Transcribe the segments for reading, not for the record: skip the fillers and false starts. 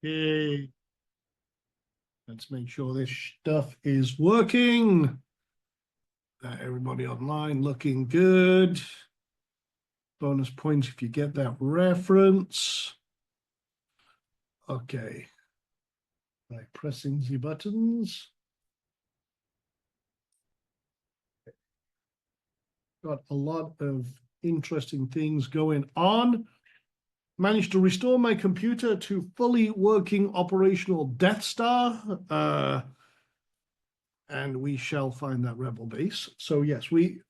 Okay, let's make sure this stuff is working. Everybody online looking good. Bonus points if you get that reference. Okay. Right, pressing the buttons. Got a lot of interesting things going on. Managed to restore my computer to fully working operational Death Star. And we shall find that rebel base. So yes, we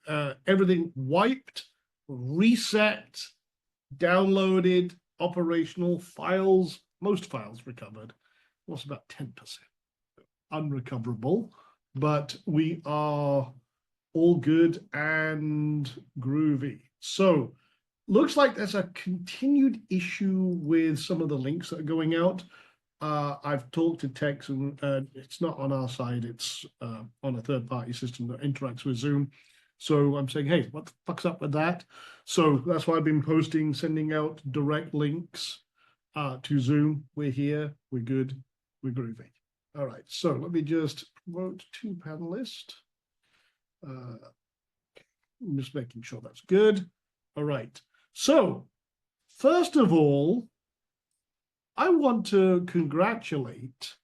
everything wiped, reset, downloaded, operational files, most files recovered. What's about 10% unrecoverable, but we are all good and groovy. So looks like there's a continued issue with some of the links that are going out. I've talked to Tex, and it's not on our side, it's on a third-party system that interacts with Zoom. So I'm saying, hey, what the fuck's up with that? So that's why I've been posting, sending out direct links to Zoom. We're here, we're good, we're groovy. All right, so let me just promote to panelist. I'm just making sure that's good. All right, so first of all, I want to congratulate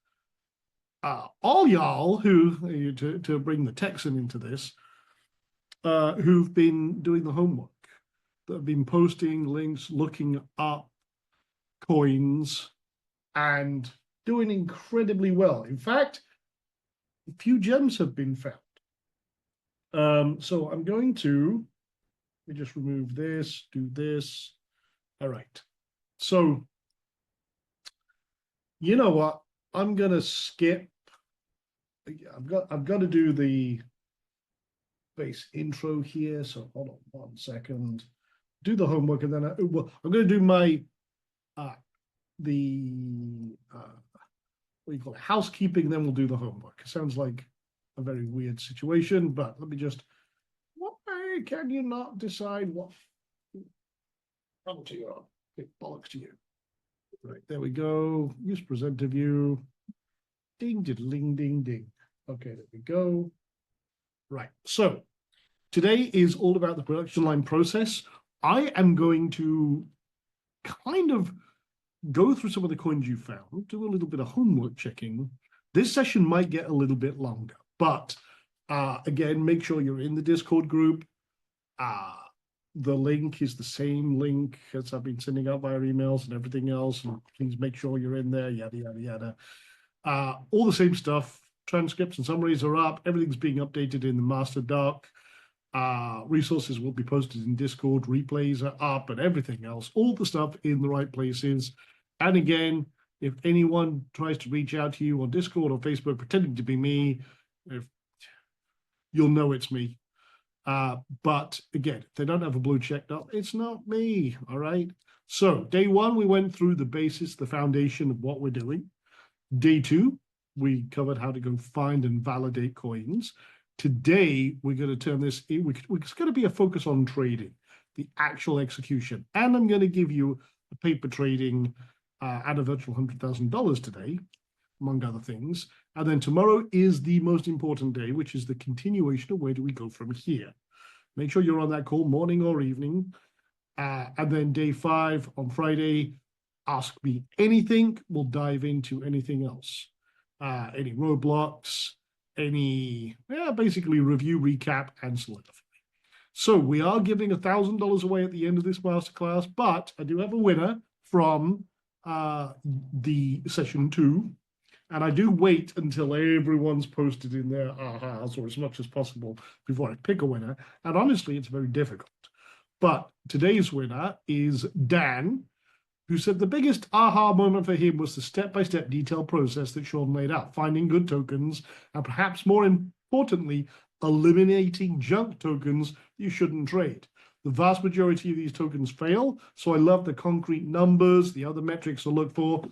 all y'all who, to bring the Texan into this, who've been doing the homework, that have been posting links, looking up coins, and doing incredibly well. In fact, a few gems have been found. So I'm going to, let me just remove this, do this. All right. So, you know what? I'm gonna skip. I've got to do the base intro here. So hold on 1 second. Do the homework, and then I'm going to do my what do you call it, housekeeping. Then we'll do the homework. It sounds like a very weird situation, but let me just. Why can you not decide what to you on? Okay, bollocks to you. Right, there we go. Use presenter view. Ding, ding, ding, ding. Okay, there we go. Right, so today is all about the production line process. I am going to kind of go through some of the coins you found, do a little bit of homework checking. This session might get a little bit longer, but again, make sure you're in the Discord group. The link is the same link as I've been sending out via emails and everything else. And please make sure you're in there, yada, yada, yada. All the same stuff. Transcripts and summaries are up. Everything's being updated in the master doc. Resources will be posted in Discord. Replays are up and everything else. All the stuff in the right places. And again, if anyone tries to reach out to you on Discord or Facebook pretending to be me, you'll know it's me. But again, if they don't have a blue check mark, it's not me, all right? So day one, we went through the basis, the foundation of what we're doing. Day two, we covered how to go find and validate coins. Today, we're going to turn this, it's going to be a focus on trading, the actual execution. And I'm going to give you a paper trading at a virtual $100,000 today, among other things. And then tomorrow is the most important day, which is the continuation of where do we go from here. Make sure you're on that call, morning or evening. And then day 5 on Friday, ask me anything. We'll dive into anything else. Any roadblocks, basically review, recap, and solidify. So we are giving $1,000 away at the end of this masterclass, but I do have a winner from the session 2. And I do wait until everyone's posted in their ahas, or as much as possible, before I pick a winner. And honestly, it's very difficult. But today's winner is Dan, who said the biggest aha moment for him was the step-by-step detailed process that Sean laid out, finding good tokens, and perhaps more importantly, eliminating junk tokens you shouldn't trade. The vast majority of these tokens fail, so I love the concrete numbers, the other metrics to look for.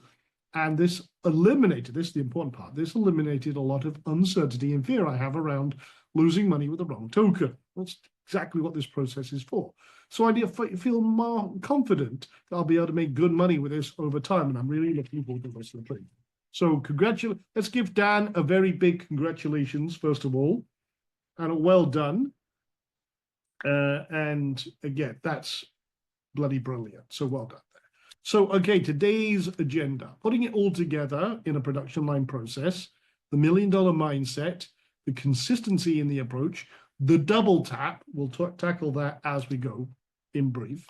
And this eliminated, this is the important part, this eliminated a lot of uncertainty and fear I have around losing money with the wrong token. That's exactly what this process is for. So I feel more confident that I'll be able to make good money with this over time. And I'm really looking forward to the rest of the training. So let's give Dan a very big congratulations, first of all, and a well done. And again, that's bloody brilliant. So well done there. So, okay, today's agenda, putting it all together in a production line process, the $1 million mindset, the consistency in the approach, the double tap, we'll tackle that as we go in brief,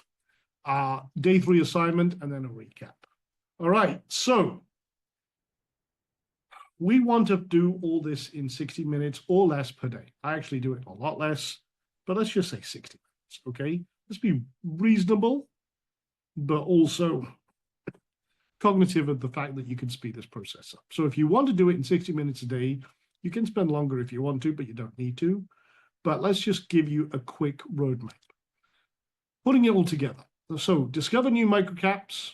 day 3 assignment, and then a recap. All right, so we want to do all this in 60 minutes or less per day. I actually do it a lot less, but let's just say 60 minutes, okay? Let's be reasonable, but also cognitive of the fact that you can speed this process up. So if you want to do it in 60 minutes a day, you can spend longer if you want to, but you don't need to. But let's just give you a quick roadmap. Putting it all together. So discover new microcaps,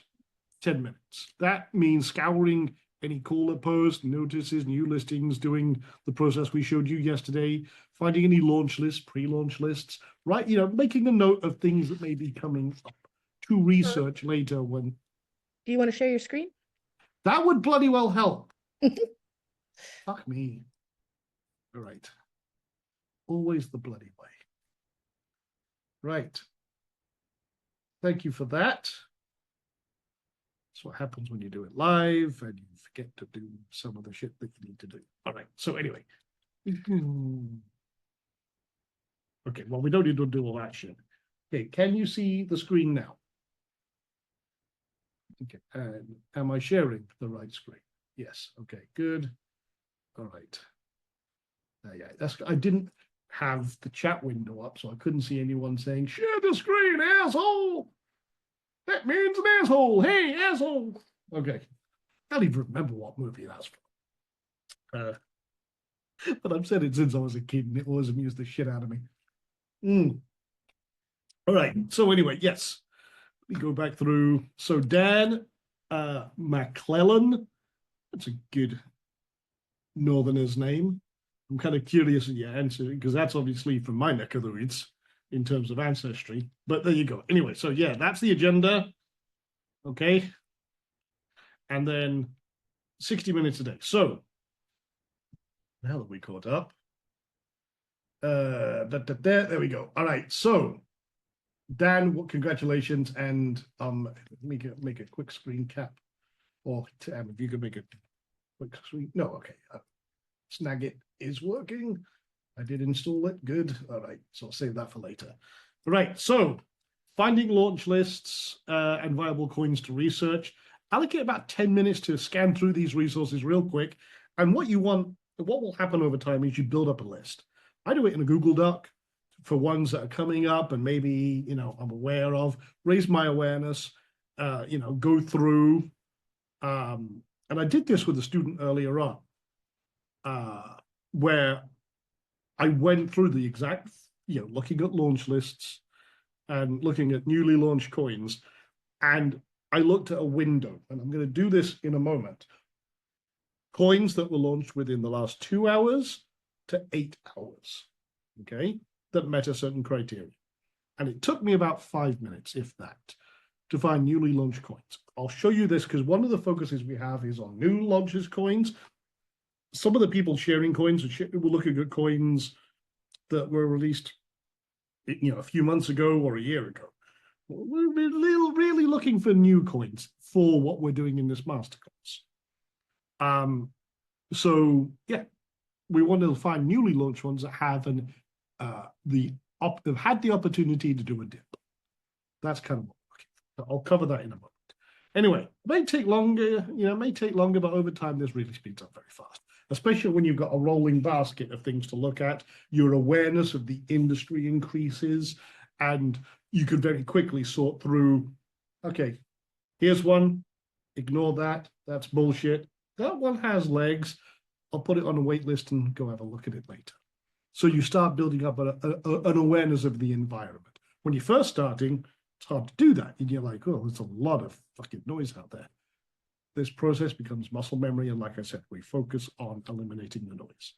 10 minutes. That means scouring any caller posts, notices, new listings, doing the process we showed you yesterday, finding any launch lists, pre-launch lists, right? Making a note of things that may be coming up to research later when. Do you want to share your screen? That would bloody well help. Fuck me. All right. Always the bloody way. Right. Thank you for that. That's what happens when you do it live and you forget to do some of the shit that you need to do. All right. So anyway. Okay. Well, we don't need to do all that shit. Okay. Can you see the screen now? Okay. And am I sharing the right screen? Yes. Okay. Good. All right. Yeah. I didn't have the chat window up, so I couldn't see anyone saying, share the screen, asshole. That means an asshole. Hey, asshole. Okay. I don't even remember what movie that's from. But I've said it since I was a kid, and it always amused the shit out of me. All right. So anyway, yes. Let me go back through. So Dan McClellan, that's a good Northerner's name. I'm kind of curious in your answer because that's obviously from my neck of the woods in terms of ancestry. But there you go. Anyway, so yeah, that's the agenda. Okay. And then 60 minutes a day. So now that we caught up. There we go. All right. So Dan, congratulations. And make a quick screen cap. Or if you could make a quick screen. No, okay. Snagit is working. I did install it. Good. All right. So I'll save that for later. All right. So finding launch lists and viable coins to research. Allocate about 10 minutes to scan through these resources real quick. And what will happen over time is you build up a list. I do it in a Google Doc for ones that are coming up and maybe, I'm aware of, raise my awareness, go through. And I did this with a student earlier on. Where I went through the exact, looking at launch lists and looking at newly launched coins. And I looked at a window, and I'm going to do this in a moment. Coins that were launched within the last 2 hours to 8 hours, okay, that met a certain criteria. And it took me about 5 minutes, if that, to find newly launched coins. I'll show you this because one of the focuses we have is on new launches coins. Some of the people sharing coins were looking at coins that were released, a few months ago or a year ago. We're really looking for new coins for what we're doing in this masterclass. So yeah, we want to find newly launched ones that have have had the opportunity to do a dip. That's kind of what we're looking for. I'll cover that in a moment. Anyway, it may take longer, but over time this really speeds up very fast. Especially when you've got a rolling basket of things to look at, your awareness of the industry increases, and you could very quickly sort through, okay, here's one, ignore that, that's bullshit. That one has legs, I'll put it on a wait list and go have a look at it later. So you start building up an awareness of the environment. When you're first starting, it's hard to do that. And you're like, oh, there's a lot of fucking noise out there. This process becomes muscle memory. And like I said, we focus on eliminating the noise.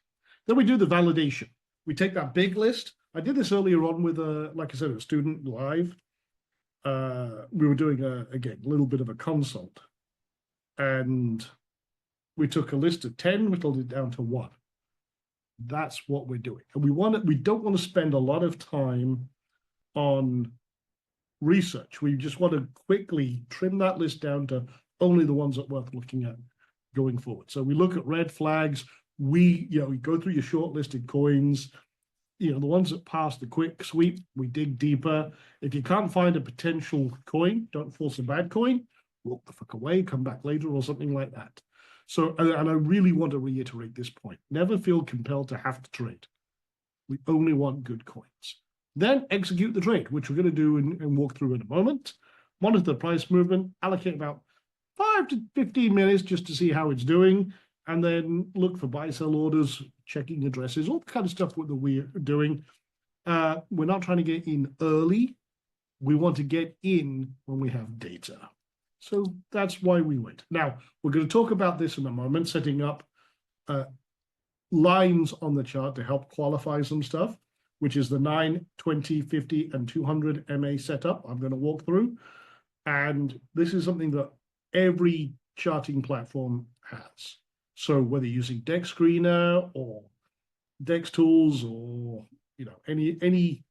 Then we do the validation. We take that big list, I did this earlier on with like I said, a student live. We were doing again, a little bit of a consult, and we took a list of 10, whittled it down to one. That's what we're doing. And we don't want to spend a lot of time on research. We just want to quickly trim that list down to only the ones that are worth looking at going forward. So we look at red flags. We go through your shortlisted coins, the ones that pass the quick sweep, we dig deeper. If you can't find a potential coin, don't force a bad coin, walk the fuck away, come back later or something like that. So, and I really want to reiterate this point. Never feel compelled to have to trade. We only want good coins. Then execute the trade, which we're going to do and walk through in a moment. Monitor the price movement, allocate about 5 to 15 minutes just to see how it's doing, and then look for buy-sell orders, checking addresses, all the kind of stuff that we're doing. We're not trying to get in early. We want to get in when we have data. So that's why we wait. Now, we're going to talk about this in a moment, setting up lines on the chart to help qualify some stuff, which is the 9, 20, 50, and 200 MA setup I'm going to walk through. And this is something that every charting platform has. So whether you're using Dex Screener or Dex Tools or any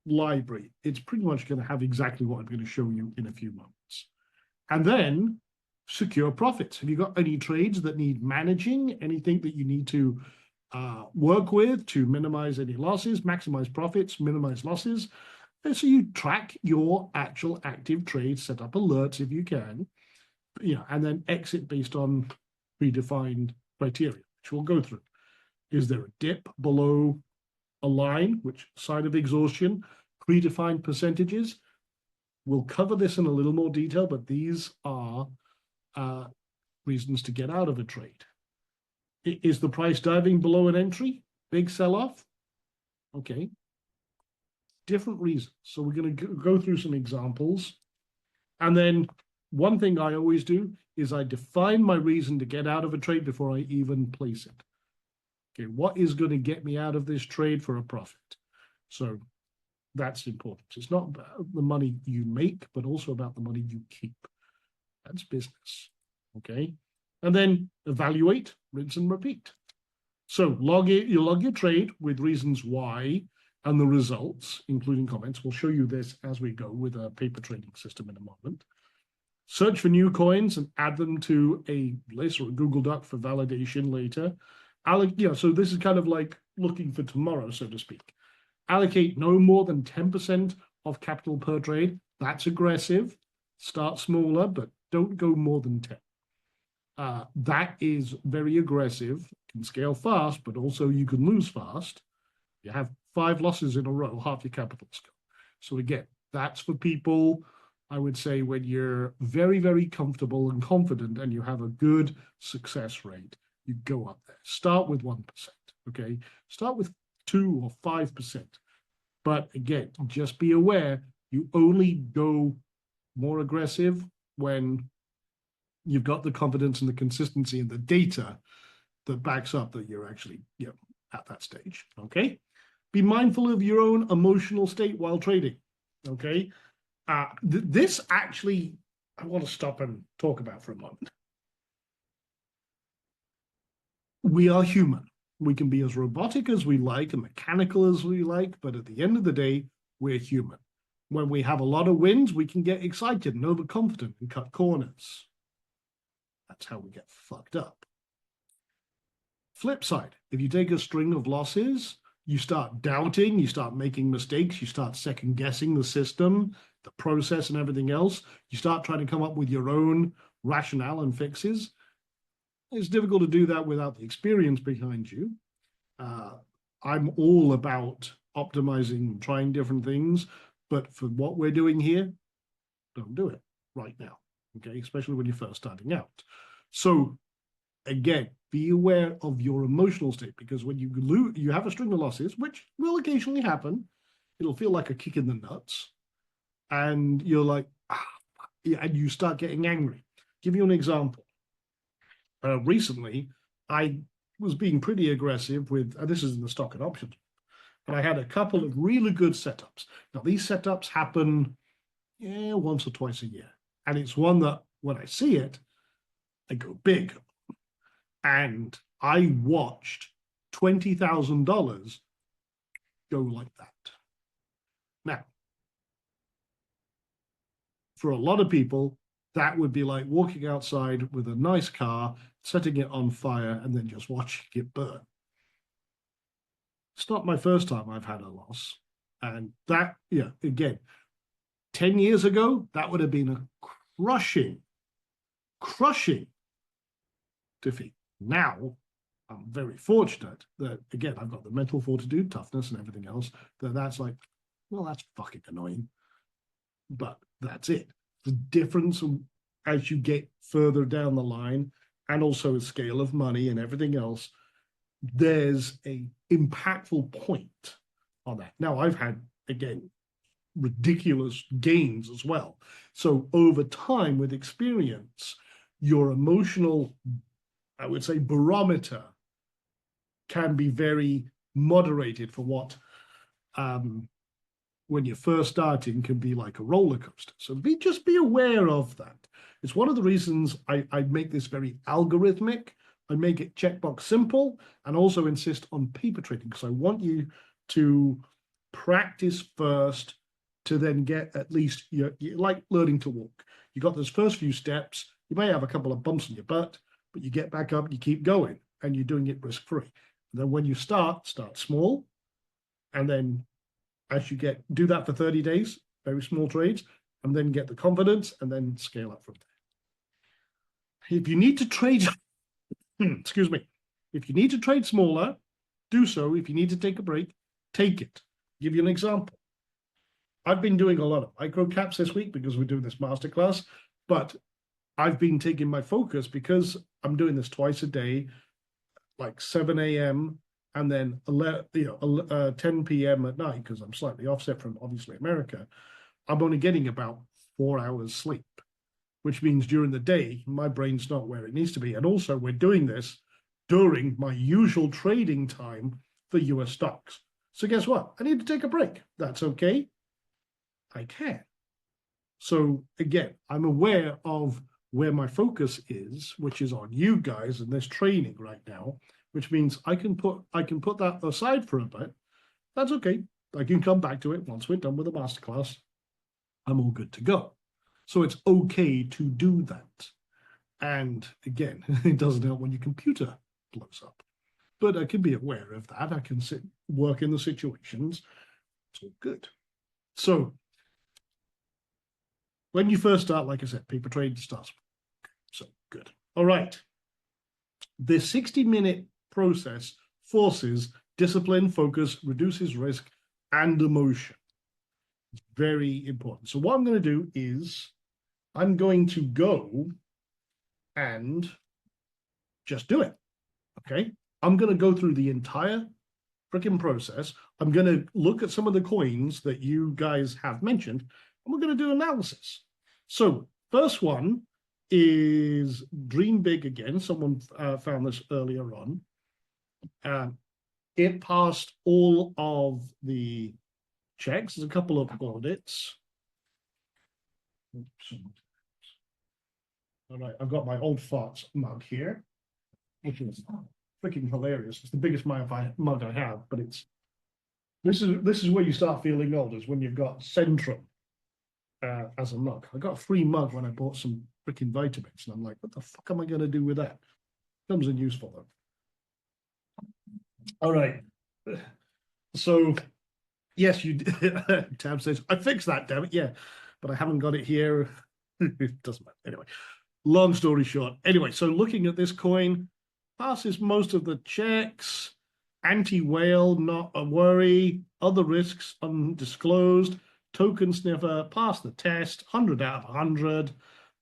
library, it's pretty much going to have exactly what I'm going to show you in a few moments. And then secure profits. Have you got any trades that need managing? Anything that you need to work with to minimize any losses, maximize profits, minimize losses? And so you track your actual active trades, set up alerts if you can, and then exit based on predefined criteria, which we'll go through. Is there a dip below a line, which sign of exhaustion, predefined percentages? We'll cover this in a little more detail, but these are reasons to get out of a trade. Is the price diving below an entry? Big sell-off? Okay. Different reasons. So we're going to go through some examples. And then one thing I always do is I define my reason to get out of a trade before I even place it. Okay, what is going to get me out of this trade for a profit? So that's important. It's not about the money you make, but also about the money you keep. That's business. Okay. And then evaluate, rinse and repeat. So you log your trade with reasons why and the results, including comments. We'll show you this as we go with a paper trading system in a moment. Search for new coins and add them to a list or a Google Doc for validation later. So this is kind of like looking for tomorrow, so to speak. Allocate no more than 10% of capital per trade. That's aggressive. Start smaller, but don't go more than 10. That is very aggressive, can scale fast, but also you can lose fast. You have 5 losses in a row, half your capital's gone. So again, that's for people, I would say, when you're very, very comfortable and confident and you have a good success rate, you go up there. Start with 1%, okay? Start with 2 or 5%. But again, just be aware, you only go more aggressive when you've got the confidence and the consistency and the data that backs up that you're actually at that stage, okay? Be mindful of your own emotional state while trading, okay? This actually, I want to stop and talk about for a moment. We are human. We can be as robotic as we like and mechanical as we like, but at the end of the day, we're human. When we have a lot of wins, we can get excited and overconfident and cut corners. That's how we get fucked up. Flip side, if you take a string of losses, you start doubting, you start making mistakes, you start second guessing the system, the process and everything else. You start trying to come up with your own rationale and fixes. It's difficult to do that without the experience behind you. I'm all about optimizing, trying different things, but for what we're doing here, don't do it right now, okay? Especially when you're first starting out. So again, be aware of your emotional state, because when you have a string of losses, which will occasionally happen, it'll feel like a kick in the nuts, and you're like, and you start getting angry. Give you an example. Recently, I was being pretty aggressive with, this is in the stock and options. And I had a couple of really good setups. Now, these setups happen once or twice a year. And it's one that when I see it, I go big. And I watched $20,000 go like that. Now, for a lot of people, that would be like walking outside with a nice car, setting it on fire, and then just watching it burn. It's not my first time I've had a loss. And that, yeah, again, 10 years ago, that would have been a crushing defeat. Now, I'm very fortunate that, again, I've got the mental fortitude, toughness, and everything else, that's like, well, that's fucking annoying. But that's it. The difference as you get further down the line, and also a scale of money and everything else, there's a impactful point on that. Now, I've had, again, ridiculous gains as well. So over time, with experience, your emotional, I would say, barometer can be very moderated for what when you're first starting can be like a roller coaster. So just be aware of that. It's one of the reasons I make this very algorithmic. I make it checkbox simple and also insist on paper trading because I want you to practice first to then get at least, you're like learning to walk. You got those first few steps. You may have a couple of bumps in your butt, but you get back up, you keep going, and you're doing it risk-free. And then when you start small, and then as you do that for 30 days, very small trades, and then get the confidence, and then scale up from there. If you need to trade, excuse me, if you need to trade smaller, do so. If you need to take a break, take it. I'll give you an example. I've been doing a lot of micro caps this week because we're doing this masterclass, but I've been taking my focus because I'm doing this twice a day, like 7 a.m. and then 10 p.m. at night because I'm slightly offset from obviously America. I'm only getting about 4 hours sleep, which means during the day, my brain's not where it needs to be. And also we're doing this during my usual trading time for US stocks. So guess what? I need to take a break. That's okay. I can. So again, I'm aware of where my focus is, which is on you guys and this training right now, which means I can put that aside for a bit. That's okay. I can come back to it once we're done with the masterclass. I'm all good to go. So it's okay to do that. And again, it doesn't help when your computer blows up. But I can be aware of that. I can work in the situations. It's all good. So when you first start, like I said, paper trade starts. So good. All right. The 60-minute process forces discipline, focus, reduces risk, and emotion. It's very important. So what I'm going to do is I'm going to go and just do it. Okay. I'm going to go through the entire freaking process. I'm going to look at some of the coins that you guys have mentioned, and we're going to do analysis. So first one is Dream Big again. Someone found this earlier on. It passed all of the checks. There's a couple of audits. Oops. All right, I've got my old farts mug here, which is freaking hilarious. It's the biggest mug I have, but this is where you start feeling old, is when you've got Centrum as a mug. I got a free mug when I bought some freaking vitamins, and I'm like, what the fuck am I going to do with that? Comes in useful though. All right. So, yes, you Tab says, I fixed that, damn it. Yeah, but I haven't got it here. It doesn't matter. Anyway, long story short. Anyway, so looking at this coin, passes most of the checks. Anti-whale, not a worry. Other risks undisclosed. Token sniffer, pass the test. 100 out of 100.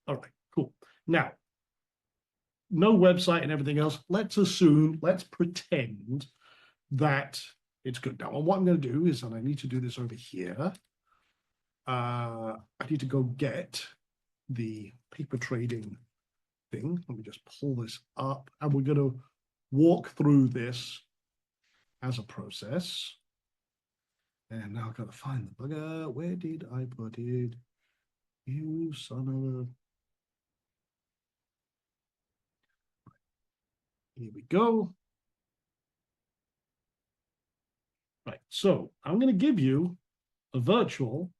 All right, cool. Now, no website and everything else. Let's pretend that it's good. Now, what I'm going to do is, and I need to do this over here. I need to go get the paper trading thing. Let me just pull this up, and we're going to walk through this as a process. And now I've got to find the bugger. Where did I put it? You son of a... Here we go. Right, so I'm going to give you a virtual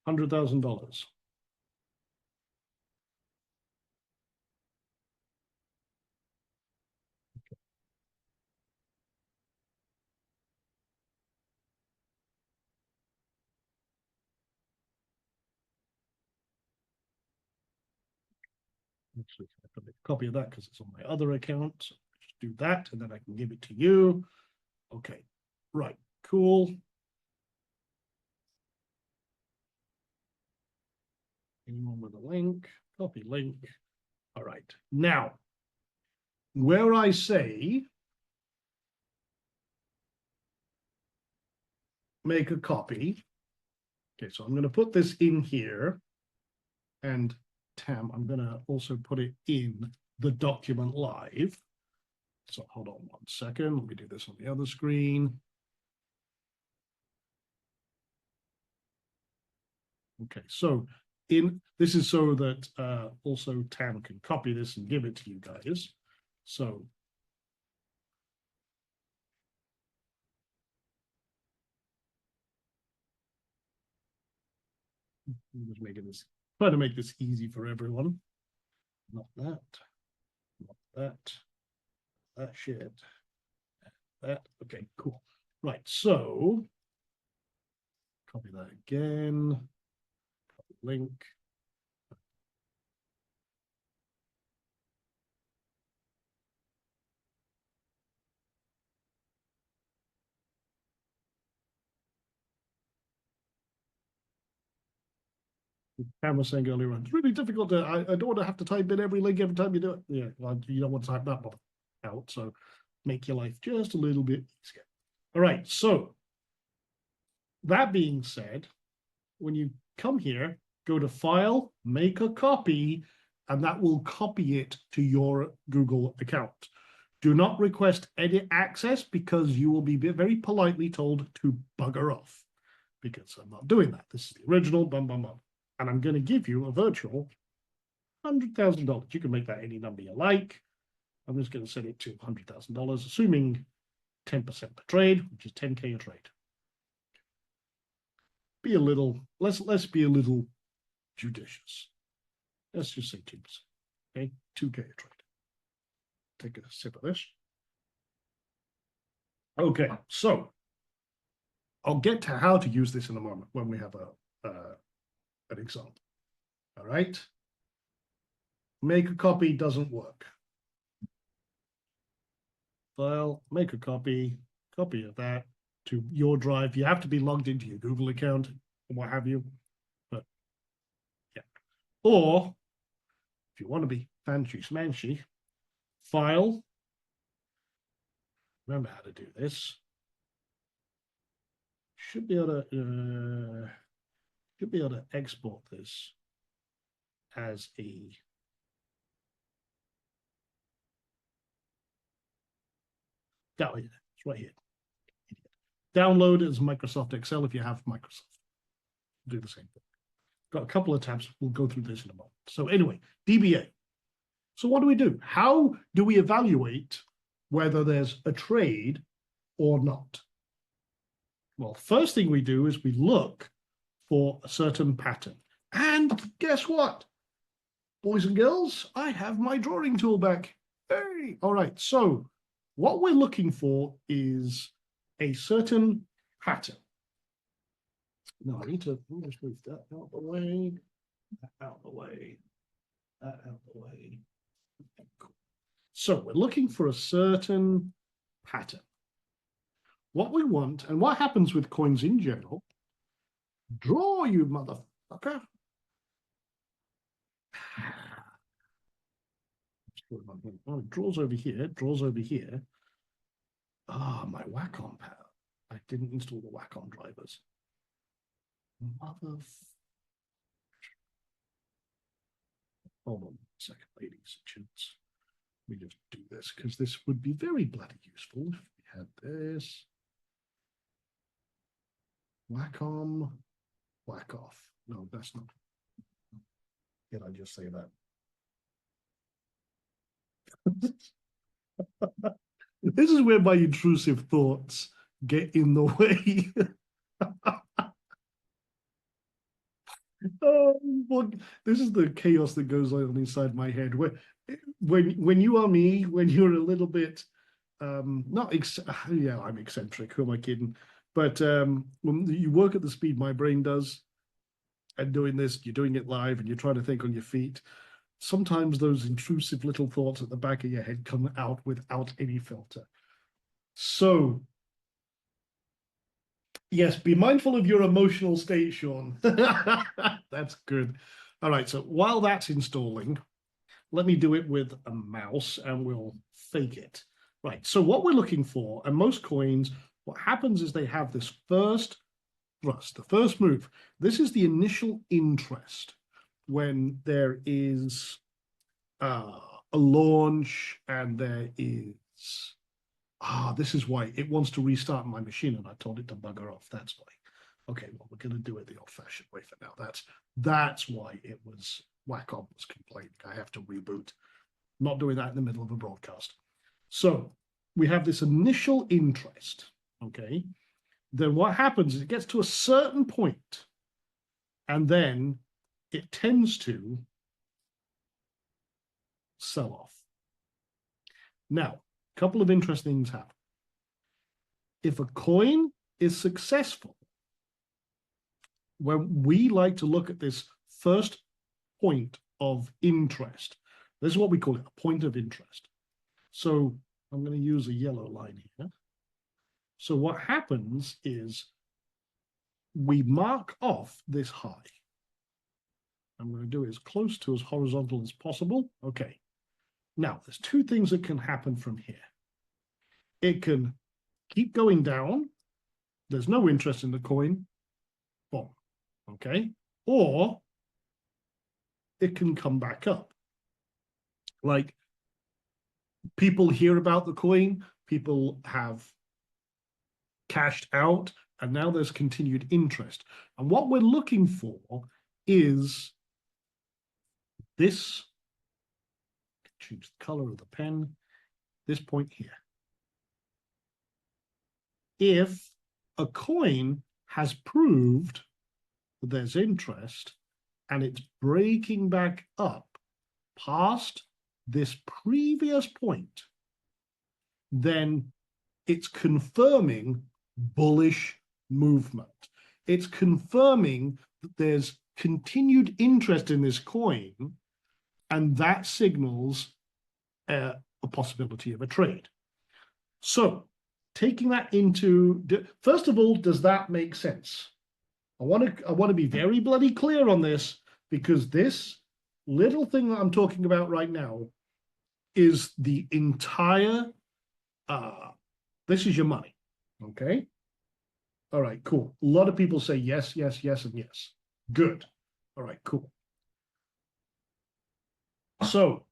$100,000. Actually, I can make a copy of that because it's on my other account. So just do that, and then I can give it to you. Okay, right, cool. Anyone with a link? Copy link. All right. Now, where I say make a copy. Okay, so I'm going to put this in here. And Tam, I'm going to also put it in the document live. So hold on 1 second. Let me do this on the other screen. Okay, so this is so that also Tam can copy this and give it to you guys. So I'm just making this, trying to make this easy for everyone. Not that, not that, that shit, that. Okay, cool. Right, so copy that again, copy link. Pam was saying earlier on, it's really difficult to, I don't want to have to type in every link every time you do it. Yeah, well, you don't want to type that out, so make your life just a little bit easier. All right, so that being said, when you come here, go to File, Make a Copy, and that will copy it to your Google account. Do not request edit access because you will be very politely told to bugger off because I'm not doing that. This is the original, bum, bum, bum. And I'm going to give you a virtual $100,000. You can make that any number you like. I'm just going to set it to $100,000, assuming 10% per trade, which is 10K a trade. Be a little, let's be a little judicious. Let's just say 2%. Okay, 2K a trade. Take a sip of this. Okay, so I'll get to how to use this in a moment when we have an example. All right. Make a copy doesn't work. File, make a copy of that to your drive. You have to be logged into your Google account and what have you. But yeah. Or if you want to be fancy smanchy, file. Remember how to do this. Should be able to export this as a it's right here. Download as Microsoft Excel if you have Microsoft. Do the same thing. Got a couple of tabs. We'll go through this in a moment. So anyway, DBA. So what do we do? How do we evaluate whether there's a trade or not? Well, first thing we do is we look for a certain pattern. And guess what? Boys and girls, I have my drawing tool back. Hey, all right. So what we're looking for is a certain pattern. Now I need to just move that out of the way, that out of the way, that out of the way. Okay, cool. So we're looking for a certain pattern. What we want, and what happens with coins in general, draw, you motherfucker. Oh, it draws over here, draws over here. Ah, my Wacom pad. I didn't install the Wacom drivers. Hold on a second, ladies and gents. Let me just do this because this would be very bloody useful if we had this. Whack on, whack off. No, that's not. Did I just say that? This is where my intrusive thoughts get in the way. Oh, well, this is the chaos that goes on inside my head. When you are me, when you're a little bit not yeah, I'm eccentric. Who am I kidding? But when you work at the speed my brain does, and doing this, you're doing it live, and you're trying to think on your feet. Sometimes those intrusive little thoughts at the back of your head come out without any filter. So yes, be mindful of your emotional state, Sean. That's good. All right, so while that's installing, let me do it with a mouse and we'll fake it. Right, so what we're looking for, and most coins, what happens is they have this first thrust, the first move. This is the initial interest when there is a launch and there is this is why it wants to restart my machine, and I told it to bugger off. That's why. Okay, well, we're going to do it the old-fashioned way for now. That's why it was Wacom was complaining. I have to reboot. Not doing that in the middle of a broadcast. So we have this initial interest. Okay, then what happens is it gets to a certain point, and then it tends to sell off. Now, a couple of interesting things happen. If a coin is successful, when we like to look at this first point of interest, this is what we call it, a point of interest. So I'm going to use a yellow line here. So what happens is we mark off this high. I'm going to do it as close to as horizontal as possible. Okay. Now, there's two things that can happen from here. It can keep going down. There's no interest in the coin. Boom. Okay. Or it can come back up. Like, people hear about the coin, people have cashed out, and now there's continued interest. And what we're looking for is this, change the color of the pen, this point here. If a coin has proved that there's interest and it's breaking back up past this previous point, then it's confirming bullish movement. It's confirming that there's continued interest in this coin, and that signals a possibility of a trade. So taking that into, first of all, does that make sense? I want to be very bloody clear on this, because this little thing that I'm talking about right now is the entire, this is your money, okay? All right, cool. A lot of people say yes, yes, yes, and yes. Good. All right, cool. So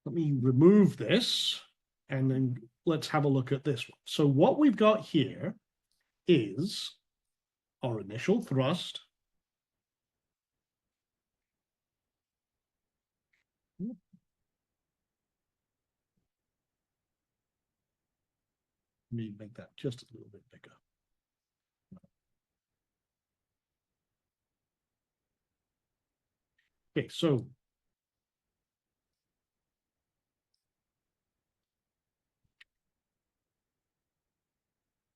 let me remove this, and then let's have a look at this one. So what we've got here is our initial thrust. Let me make that just a little bit bigger. Okay, so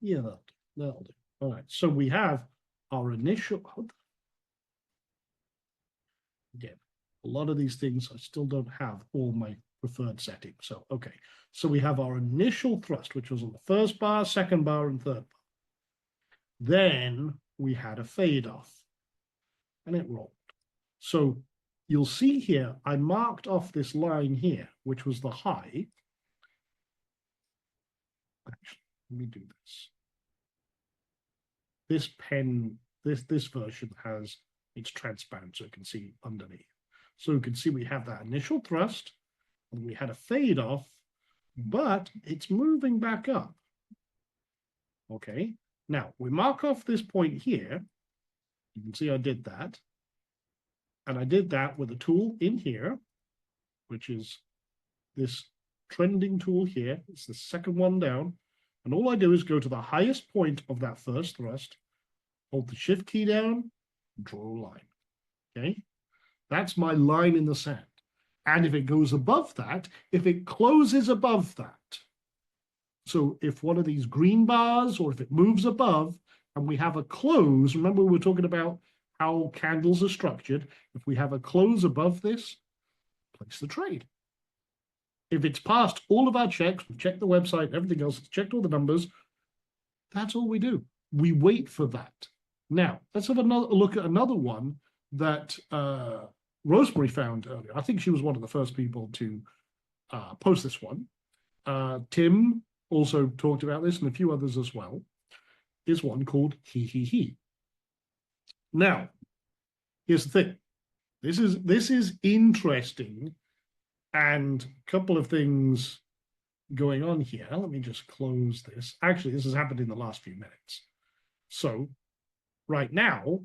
yeah, that'll do. All right, so we have our initial, again, a lot of these things I still don't have all my preferred settings. So, okay, so we have our initial thrust, which was on the first bar, second bar, and third bar. Then we had a fade off, and it rolled. So you'll see here, I marked off this line here, which was the high. Actually, let me do this. This pen, this version has, it's transparent, so you can see underneath. So you can see we have that initial thrust, and we had a fade off, but it's moving back up. Okay, Now, we mark off this point here. You can see I did that. And I did that with a tool in here, which is this trending tool here. It's the second one down. And all I do is go to the highest point of that first thrust, hold the shift key down, draw a line. Okay? That's my line in the sand. And if it goes above that, if it closes above that, so if one of these green bars or if it moves above and we have a close, remember we were talking about how candles are structured. If we have a close above this, place the trade. If it's passed all of our checks, we've checked the website, everything else, checked all the numbers, that's all we do. We wait for that. Now, let's have another look at another one that Rosemary found earlier. I think she was one of the first people to post this one. Tim also talked about this and a few others as well. Is one called He He He. Now, here's the thing. This is interesting, and a couple of things going on here. Let me just close this. Actually, this has happened in the last few minutes. So right now,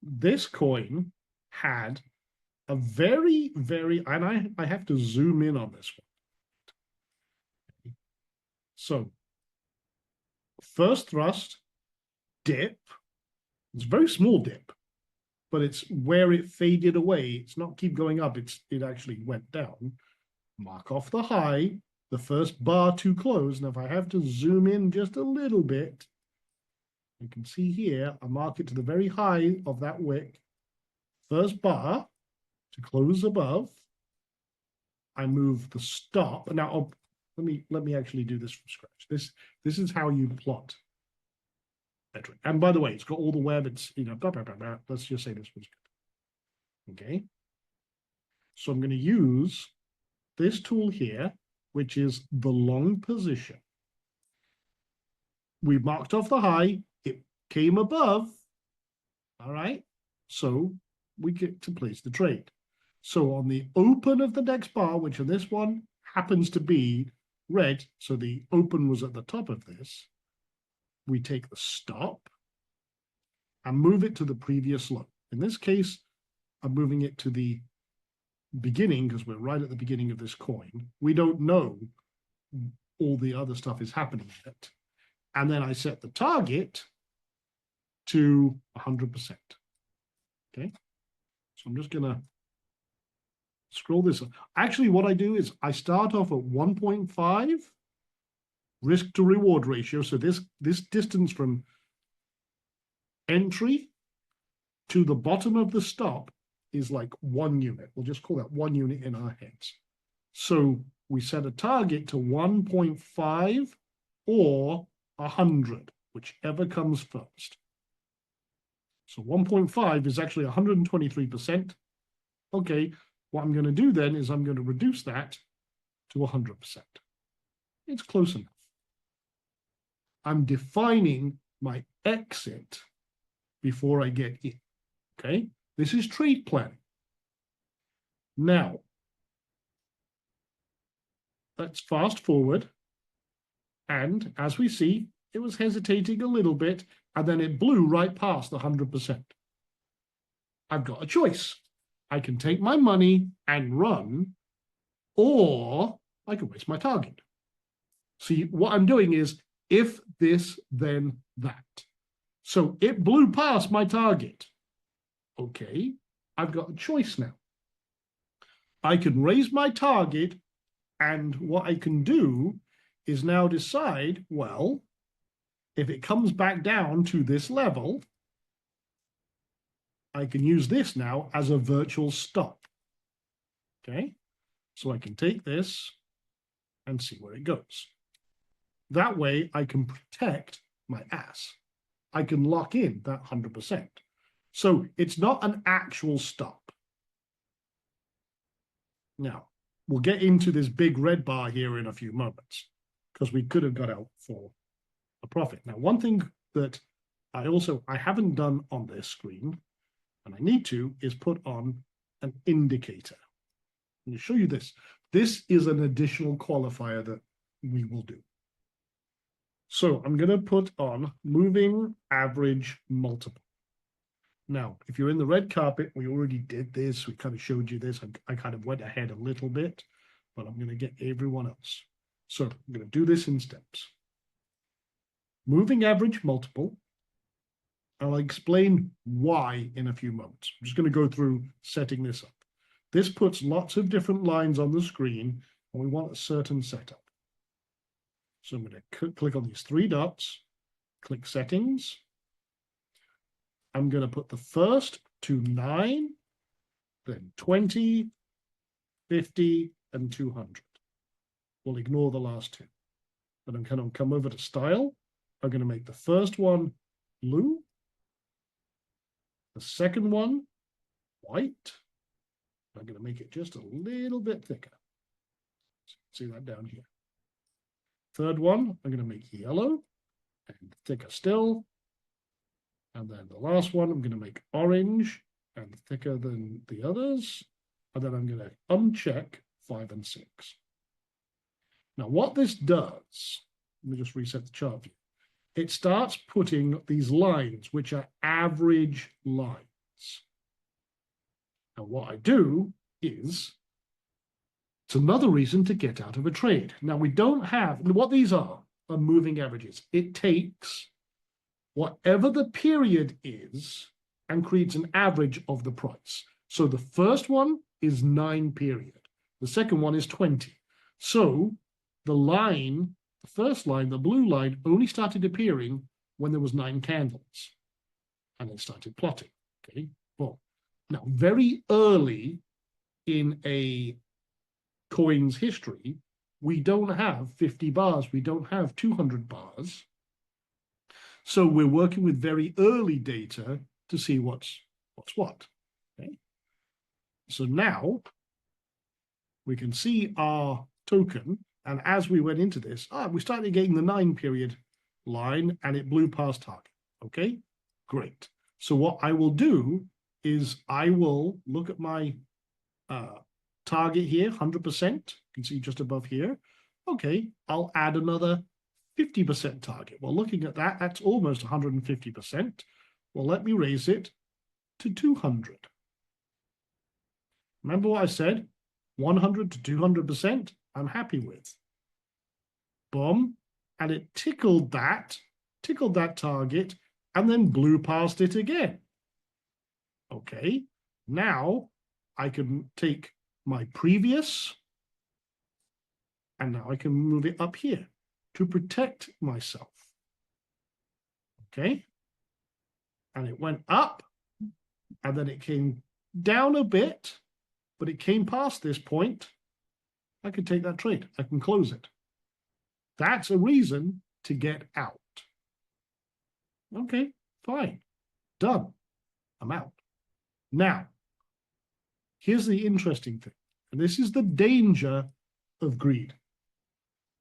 this coin had a very, and I have to zoom in on this one. So first thrust, dip. It's a very small dip, but it's where it faded away. It's not keep going up. It actually went down. Mark off the high, the first bar to close. Now, if I have to zoom in just a little bit, you can see here, I mark it to the very high of that wick. First bar to close above. I move the stop. Now, let me actually do this from scratch. This is how you plot. And by the way, it's got all the web. It's, blah, blah, blah, blah. Let's just say this was good. Okay. So I'm going to use this tool here, which is the long position. We marked off the high. It came above. All right. So we get to place the trade. So on the open of the next bar, which in this one happens to be red, so the open was at the top of this, we take the stop and move it to the previous low. In this case, I'm moving it to the beginning because we're right at the beginning of this coin. We don't know all the other stuff is happening yet. And then I set the target to 100%. Okay. So I'm just going to scroll this up. Actually, what I do is I start off at 1.5 risk to reward ratio. So this distance from entry to the bottom of the stop is like 1 unit. We'll just call that 1 unit in our heads. So we set a target to 1.5 or 100, whichever comes first. So 1.5 is actually 123%. Okay, what I'm going to do then is I'm going to reduce that to 100%. It's close enough. I'm defining my exit before I get in. Okay, this is trade planning. Now, let's fast forward. And as we see, it was hesitating a little bit, and then it blew right past the 100%. I've got a choice. I can take my money and run, or I can waste my target. See, what I'm doing is if this, then that. So it blew past my target. Okay, I've got a choice now. I can raise my target, and what I can do is now decide, well, if it comes back down to this level, I can use this now as a virtual stop. Okay, so I can take this and see where it goes. That way I can protect my ass. I can lock in that 100%. So it's not an actual stop. Now, we'll get into this big red bar here in a few moments because we could have got out for a profit. Now, one thing that I haven't done on this screen, and I need to, is put on an indicator. Let me show you this. This is an additional qualifier that we will do. So I'm going to put on moving average multiple. Now, if you're in the red carpet, we already did this. We kind of showed you this. I kind of went ahead a little bit, but I'm going to get everyone else. So I'm going to do this in steps. Moving average multiple. I'll explain why in a few moments. I'm just going to go through setting this up. This puts lots of different lines on the screen, and we want a certain setup. So I'm going to click on these three dots, click settings. I'm going to put the first to 9, then 20, 50, and 200. We'll ignore the last two. Then I'm going to come over to style. I'm going to make the first one blue, the second one white. I'm going to make it just a little bit thicker. See that down here. Third one, I'm going to make yellow and thicker still. And then the last one, I'm going to make orange and thicker than the others. And then I'm going to uncheck 5 and 6. Now, what this does, let me just reset the chart view. It starts putting these lines, which are average lines. And what I do is, it's another reason to get out of a trade. Now, we don't have, what these are moving averages. It takes whatever the period is and creates an average of the price. So the first one is 9 period. The second one is 20. So the line, the first line, the blue line, only started appearing when there was 9 candles. And it started plotting. Okay. Well, now very early in a coin's history, we don't have 50 bars. We don't have 200 bars. So we're working with very early data to see what's what. Okay. So now we can see our token. And as we went into this, we started getting the 9 period line and it blew past target. Okay, great. So what I will do is I will look at my target here, 100%. You can see just above here. Okay, I'll add another 50% target. Well, looking at that, that's almost 150%. Well, let me raise it to 200. Remember what I said? 100 to 200%, I'm happy with. Boom. And it tickled that target, and then blew past it again. Okay, now I can take my previous, and now I can move it up here to protect myself. Okay, and it went up, and then it came down a bit, but it came past this point. I can take that trade. I can close it. That's a reason to get out. Okay, fine. Done. I'm out. Now, here's the interesting thing, and this is the danger of greed.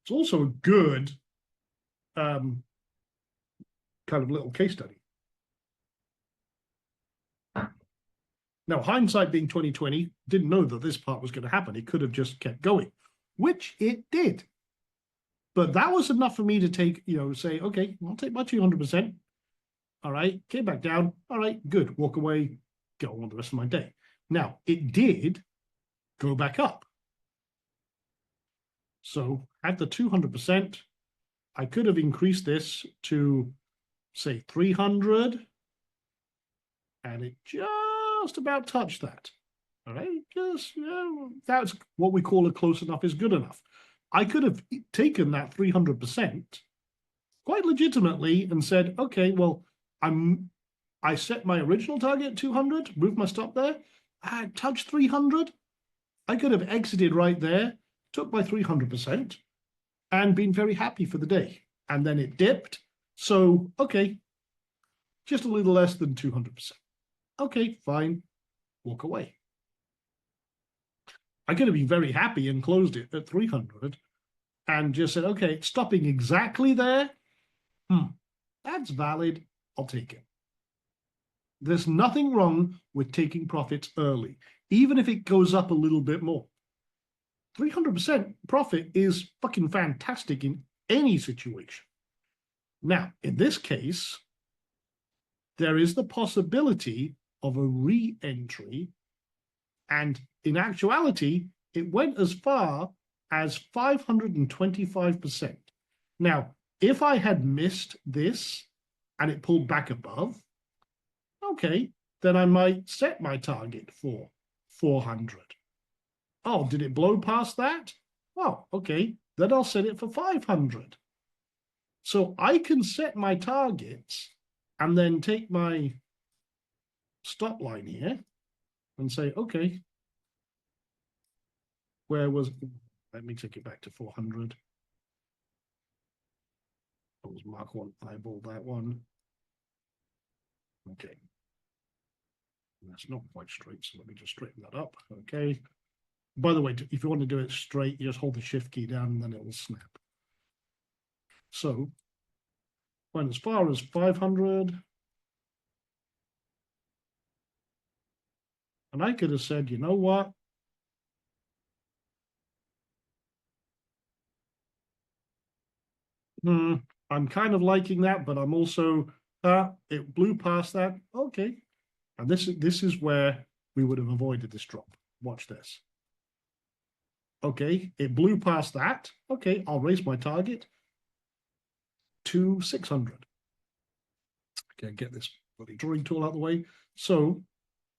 It's also a good kind of little case study. Now, hindsight being 2020, didn't know that this part was going to happen. It could have just kept going, which it did. But that was enough for me to take, say, okay, I'll take my 200%. All right, came back down. All right, good. Walk away, go on the rest of my day. Now, it did go back up. So at the 200%, I could have increased this to, say, 300. And it just about touched that. All right, just, that's what we call a close enough is good enough. I could have taken that 300% quite legitimately and said, okay, well, I set my original target at 200, moved my stop there, I touched 300. I could have exited right there, took my 300% and been very happy for the day. And then it dipped. So, okay, just a little less than 200%. Okay, fine, walk away. I could have been very happy and closed it at 300 and just said, okay, it's stopping exactly there. That's valid. I'll take it. There's nothing wrong with taking profits early, even if it goes up a little bit more. 300% profit is fucking fantastic in any situation. Now, in this case, there is the possibility of a re-entry, and in actuality, it went as far as 525%. Now, if I had missed this and it pulled back above, okay, then I might set my target for 400. Oh, did it blow past that? Well, okay, then I'll set it for 500. So I can set my targets and then take my stop line here and say, okay, where was, let me take it back to 400. That was Mark 1, eyeball that one. Okay. That's not quite straight, so let me just straighten that up. Okay. By the way, if you want to do it straight, you just hold the shift key down and then it will snap. So, went as far as 500. And I could have said, you know what? I'm kind of liking that, but I'm also, it blew past that. Okay. And this is where we would have avoided this drop. Watch this. Okay, it blew past that. Okay, I'll raise my target to 600. Okay, get this bloody drawing tool out of the way. So,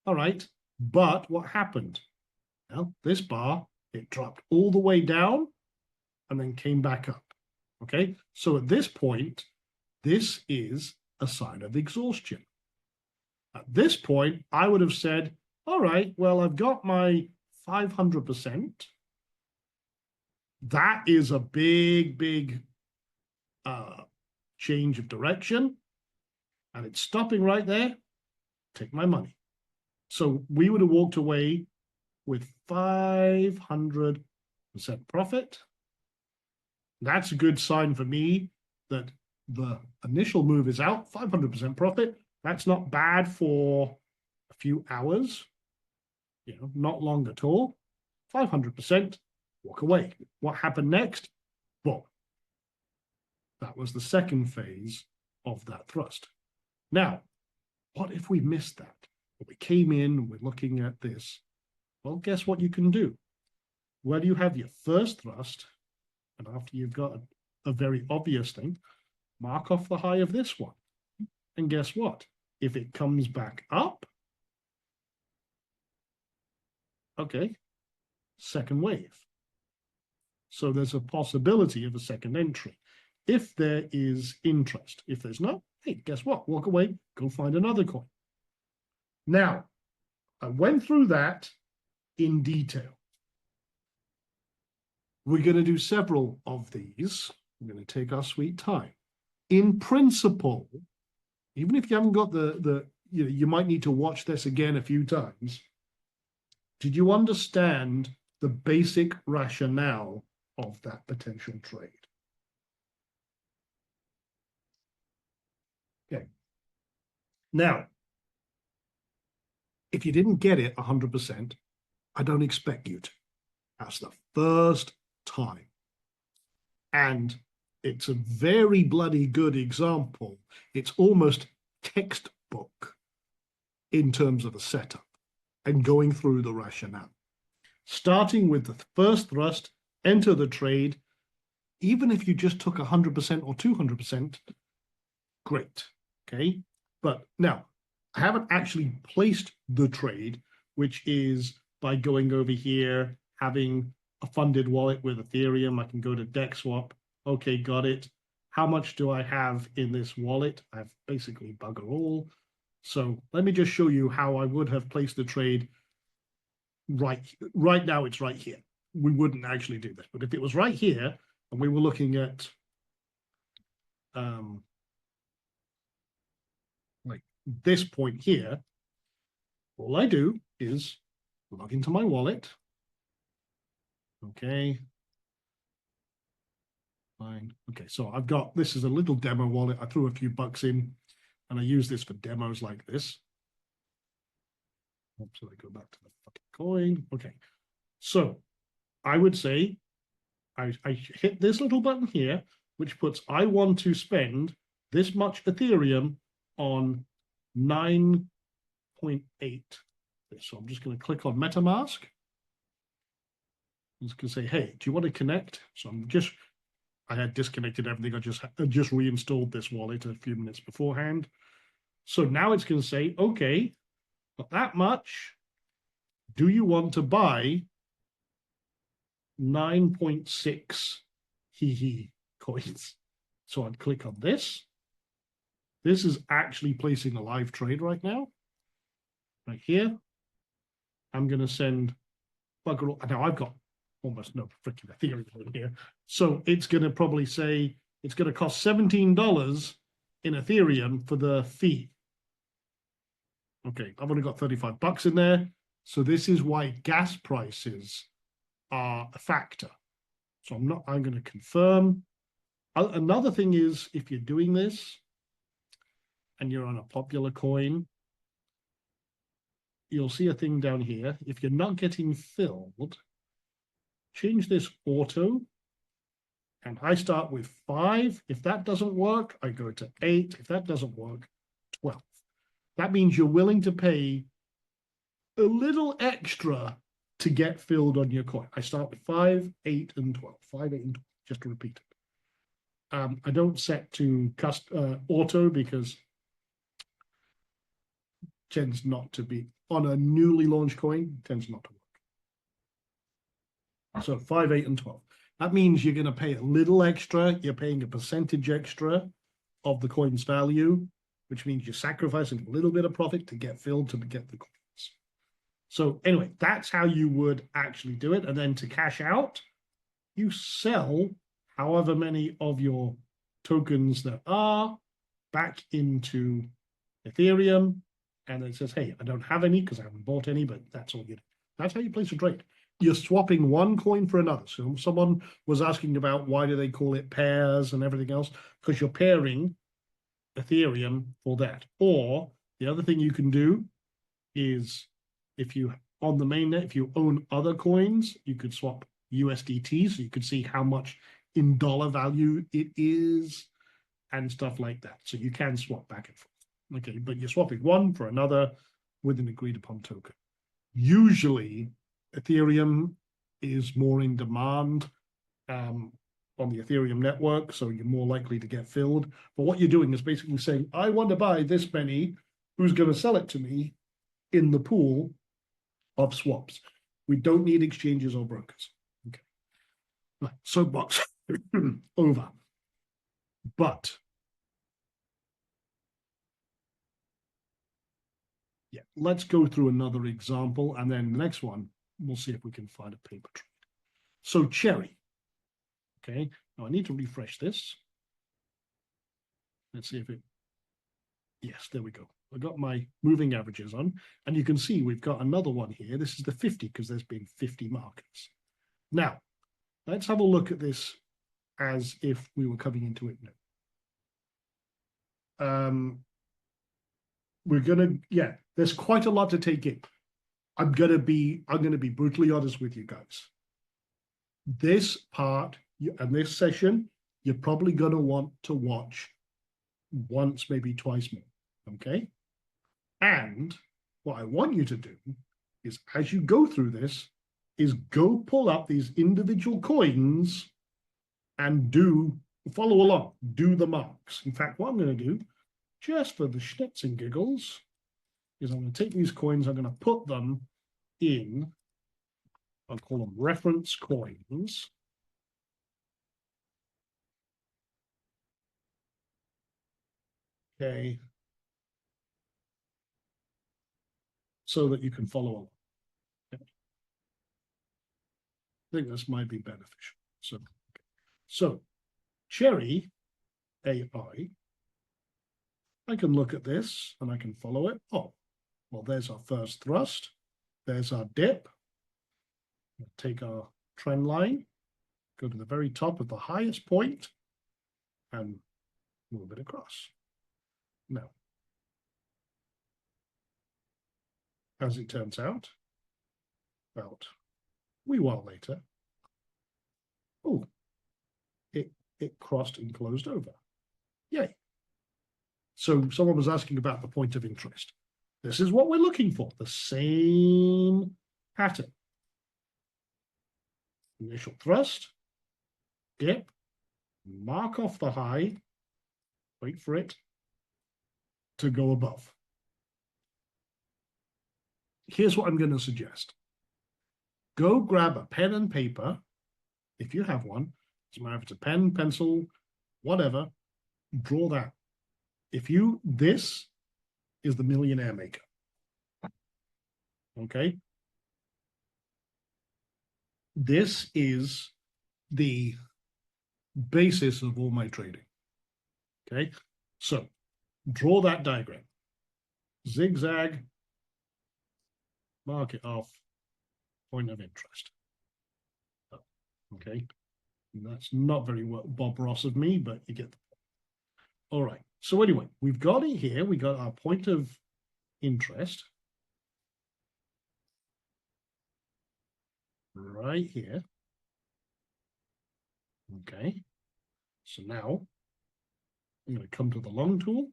all right, but what happened? Well, this bar, it dropped all the way down and then came back up. Okay, so at this point, this is a sign of exhaustion. At this point, I would have said, all right, well, I've got my 500%. That is a big change of direction. And it's stopping right there. Take my money. So we would have walked away with 500% profit. That's a good sign for me that the initial move is out, 500% profit. That's not bad for a few hours, you know, not long at all. 500%, walk away. What happened next? Well, that was the second phase of that thrust. Now, what if we missed that? We came in, we're looking at this. Well, guess what you can do? Where you have your first thrust, and after you've got a very obvious thing, mark off the high of this one. And guess what? If it comes back up, okay, second wave. So there's a possibility of a second entry. If there is interest, if there's not, hey, guess what? Walk away, go find another coin. Now, I went through that in detail. We're going to do several of these. We're going to take our sweet time. In principle, even if you haven't got you know, you might need to watch this again a few times. Did you understand the basic rationale of that potential trade? Okay. Now, if you didn't get it 100%, I don't expect you to. That's the first time. And it's a very bloody good example. It's almost textbook in terms of a setup and going through the rationale. Starting with the first thrust, enter the trade. Even if you just took 100% or 200%, great, okay? But now, I haven't actually placed the trade, which is by going over here, having a funded wallet with Ethereum. I can go to DexSwap. Okay, got it. How much do I have in this wallet? I have basically bugger all. So let me just show you how I would have placed the trade right now. It's right here. We wouldn't actually do this, but if it was right here and we were looking at like this point here, all I do is log into my wallet. Okay. Fine. Okay, so I've got, this is a little demo wallet. I threw a few bucks in and I use this for demos like this. Oops, so I go back to the fucking coin. Okay, so I would say I hit this little button here, which puts I want to spend this much Ethereum on 9.8. So I'm just going to click on MetaMask. I'm just going to say, hey, do you want to connect? So I had disconnected everything. I just reinstalled this wallet a few minutes beforehand. So now it's going to say, okay, got that much. Do you want to buy 9.6 coins? So I'd click on this. This is actually placing a live trade right now. Right here. I'm going to send bugger all. Now I've got almost no freaking Ethereum here. So it's going to probably say it's going to cost $17 in Ethereum for the fee. Okay, I've only got 35 bucks in there. So this is why gas prices are a factor. So I'm going to confirm. Another thing is, if you're doing this and you're on a popular coin, you'll see a thing down here. If you're not getting filled, change this auto. And I start with 5. If that doesn't work, I go to 8. If that doesn't work, 12. That means you're willing to pay a little extra to get filled on your coin. I start with 5, 8, and 12. 5, 8, and 12, just to repeat it. I don't set to auto because it tends not to be on a newly launched coin, tends not to work. So 5, 8, and 12. That means you're going to pay a little extra. You're paying a percentage extra of the coin's value, which means you're sacrificing a little bit of profit to get filled to get the coins. So anyway, that's how you would actually do it. And then to cash out, you sell however many of your tokens there are back into Ethereum. And it says, hey, I don't have any because I haven't bought any, but that's all you do. That's how you place a trade. You're swapping one coin for another. So someone was asking about why do they call it pairs and everything else? Because you're pairing Ethereum for that. Or the other thing you can do is if you on the mainnet, if you own other coins, you could swap USDT, so you could see how much in dollar value it is and stuff like that. So you can swap back and forth. Okay, but you're swapping one for another with an agreed upon token. Usually Ethereum is more in demand on the Ethereum network, so you're more likely to get filled. But what you're doing is basically saying, I want to buy this many, who's going to sell it to me in the pool of swaps. We don't need exchanges or brokers. Okay. Right. Soapbox over. But yeah, let's go through another example, and then the next one, we'll see if we can find a paper trade. So Cherry. Okay, now I need to refresh this. Let's see if it, yes, there we go. I got my moving averages on, and you can see we've got another one here. This is the 50 because there's been 50 markets. Now, let's have a look at this as if we were coming into it now. We're gonna, yeah, there's quite a lot to take in. I'm gonna be brutally honest with you guys. This part and this session, you're probably gonna want to watch once, maybe twice more. Okay. And what I want you to do is, as you go through this, is go pull up these individual coins and follow along, do the marks. In fact, what I'm going to do, just for the schnitz and giggles, is I'm going to take these coins, I'm going to put them in, I'll call them reference coins. Okay. So that you can follow along. Okay. I think this might be beneficial. So Cherry AI, I can look at this and I can follow it. Oh, well, there's our first thrust. There's our dip. We'll take our trend line, go to the very top of the highest point, and move it across. Now, as it turns out, about a wee while later, oh, it crossed and closed over. Yay. So someone was asking about the point of interest. This is what we're looking for, the same pattern. Initial thrust, dip, mark off the high, wait for it to go above. Here's what I'm going to suggest. Go grab a pen and paper, if you have one. Doesn't matter if it's a pen, pencil, whatever, draw that. This is the millionaire maker. Okay? This is the basis of all my trading. Okay? So, draw that diagram. Zigzag, mark it off, point of interest. Okay? And that's not very well Bob Ross of me, but you get the point. All right. So anyway, we've got it here. We got our point of interest right here. Okay. So now I'm going to come to the long tool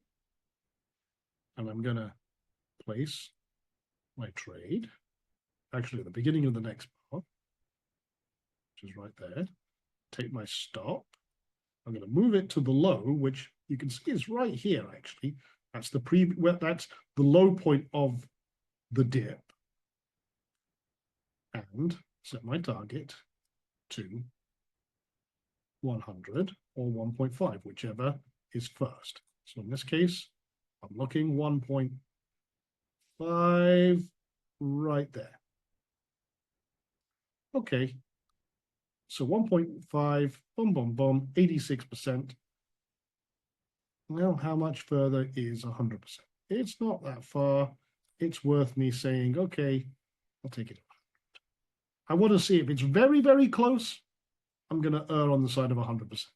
and I'm going to place my trade actually at the beginning of the next bar, which is right there. Take my stop. I'm going to move it to the low, which you can see is right here actually. That's the low point of the dip. And set my target to 100 or 1.5, whichever is first. So in this case, I'm looking 1.5 right there. Okay. So 1.5, boom, boom, boom, 86%. Now, how much further is 100%? It's not that far. It's worth me saying, okay, I'll take it. I want to see if it's very, very close. I'm going to err on the side of 100%.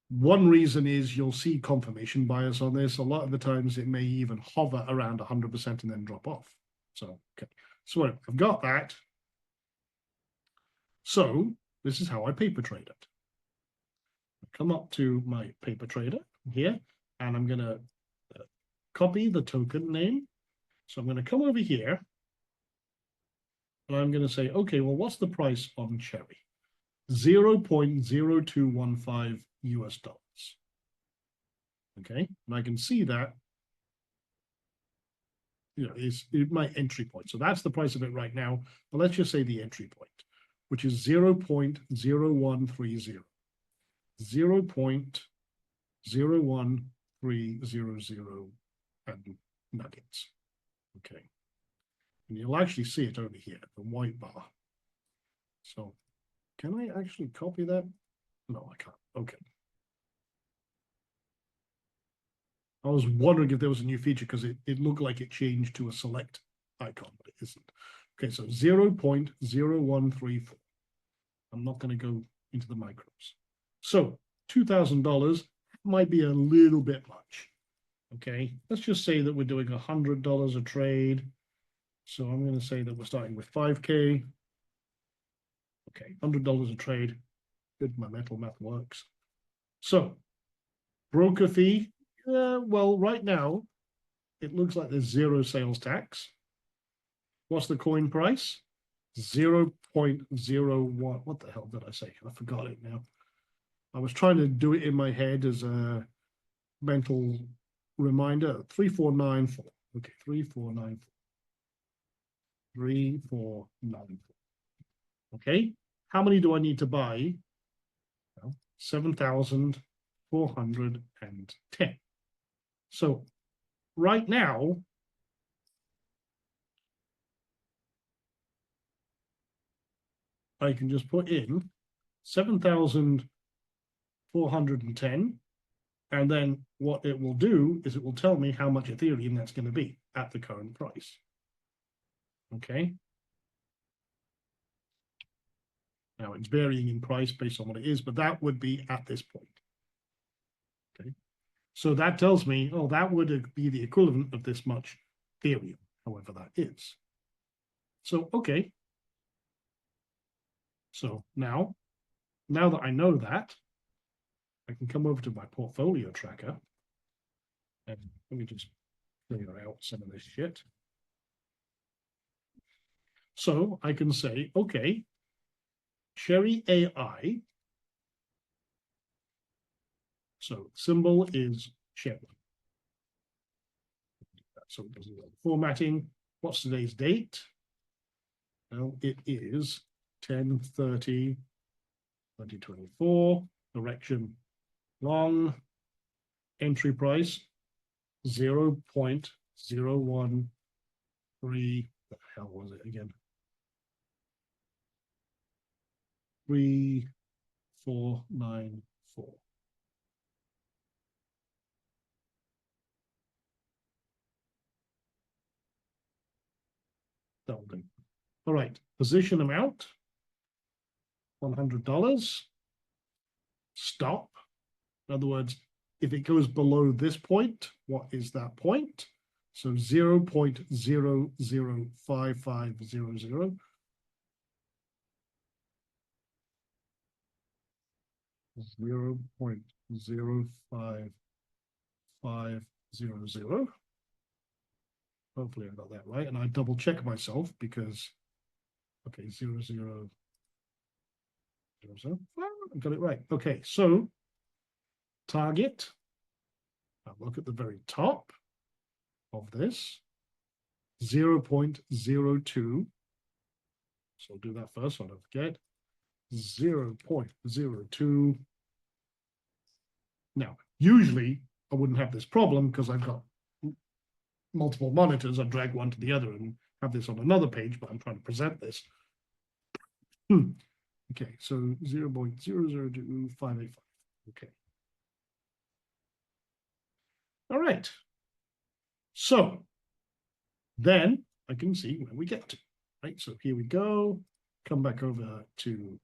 One reason is you'll see confirmation bias on this. A lot of the times it may even hover around 100% and then drop off. So, okay. So I've got that. So this is how I paper trade it. I come up to my paper trader here, and I'm going to copy the token name. So I'm going to come over here, and I'm going to say, okay, well, what's the price on Cherry? 0.0215 US dollars. Okay, and I can see that, is my entry point. So that's the price of it right now. But let's just say the entry point, which is 0.0130. 0.01300 and nuggets. Okay. And you'll actually see it over here, the white bar. So can I actually copy that? No, I can't. Okay. I was wondering if there was a new feature because it looked like it changed to a select icon, but it isn't. Okay, so 0.0134. I'm not going to go into the micros. So $2,000 might be a little bit much. Okay, let's just say that we're doing $100 a trade. So I'm going to say that we're starting with 5K. Okay, $100 a trade. Good, my mental math works. So broker fee, well, right now, it looks like there's 0 sales tax. What's the coin price? 0.01. What the hell did I say? I forgot it now. I was trying to do it in my head as a mental reminder. 3494. Okay, 3494. 3494. Okay, how many do I need to buy? Well, 7,410. So right now, I can just put in 7,410, and then what it will do is it will tell me how much Ethereum that's going to be at the current price. Okay. Now it's varying in price based on what it is, but that would be at this point. Okay. So that tells me, oh, that would be the equivalent of this much Ethereum, however that is. So, okay. So now that I know that, I can come over to my portfolio tracker and let me just clear out some of this shit. So I can say, okay, Cherry AI. So symbol is Cherry. So it doesn't go formatting. What's today's date? Well, it is 10/30/2024. Direction long. Entry price 0.013. The hell was it again? 3494. That'll do. All right. Position amount $100. Stop. In other words, if it goes below this point, what is that point? So 0.005500. 0.05500. Hopefully I got that right. And I double check myself because, okay, 0000. I got it right. Okay, so target. I'll look at the very top of this, 0.02. So I'll do that first so I don't forget. 0.02. Now, usually I wouldn't have this problem because I've got multiple monitors. I drag one to the other and have this on another page, but I'm trying to present this. Okay, so 0.002585. Okay. All right. So then I can see where we get to, right? So here we go. Come back over to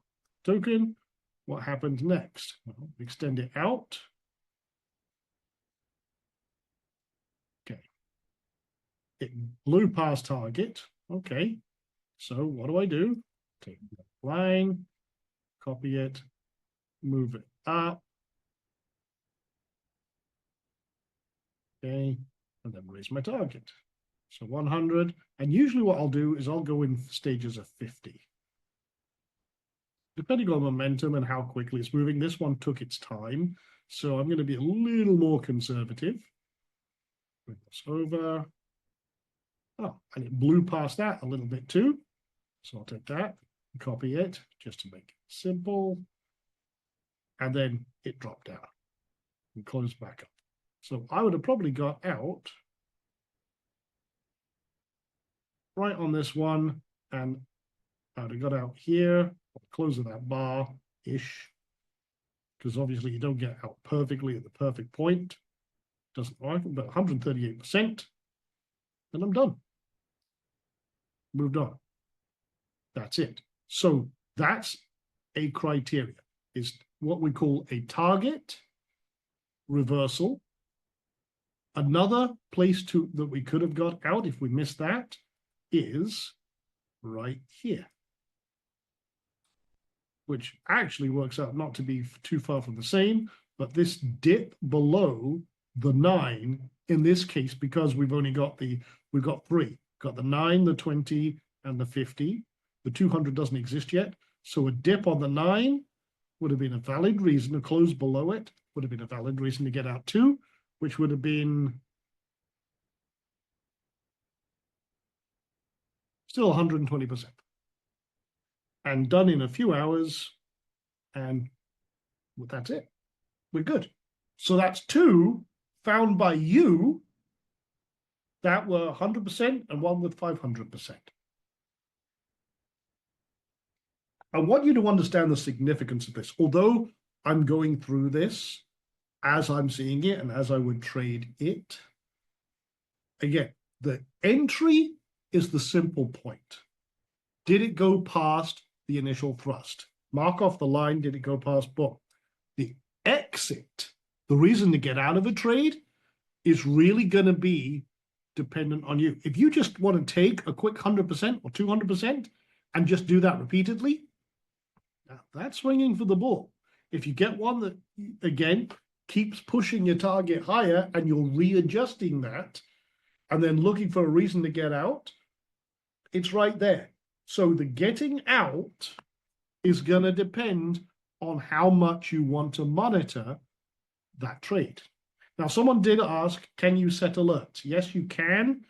token. What happens next? Well, extend it out. Okay. It blew past target. Okay. So what do? Take the line, copy it, move it up. Okay. And then raise my target. So 100. And usually what I'll do is I'll go in stages of 50. Depending on momentum and how quickly it's moving, this one took its time. So I'm going to be a little more conservative. Bring this over. Oh, and it blew past that a little bit too. So I'll take that, copy it, just to make it simple. And then it dropped down and closed back up. So I would have probably got out right on this one, and I would have got out here, close of that bar-ish, because obviously you don't get out perfectly at the perfect point. Doesn't work, but 138%, and I'm done. Moved on. That's it. So that's a criteria, is what we call a target reversal. Another place that we could have got out if we missed that is right here, which actually works out not to be too far from the same, but this dip below the 9 in this case, because we've got 3, got the 9, the 20, and the 50. The 200 doesn't exist yet. So a dip on the 9 would have been a valid reason. To close below it would have been a valid reason to get out too, which would have been still 120%. And done in a few hours, and that's it. We're good. So that's 2 found by you that were 100% and one with 500%. I want you to understand the significance of this. Although I'm going through this as I'm seeing it and as I would trade it, again, the entry is the simple point. Did it go past the initial thrust? Mark off the line, did it go past? Boom. The exit, the reason to get out of a trade, is really going to be dependent on you. If you just want to take a quick 100% or 200% and just do that repeatedly, that's swinging for the bull. If you get one that, again, keeps pushing your target higher and you're readjusting that and then looking for a reason to get out, it's right there. So the getting out is going to depend on how much you want to monitor that trade. Now, someone did ask, can you set alerts? Yes, you can.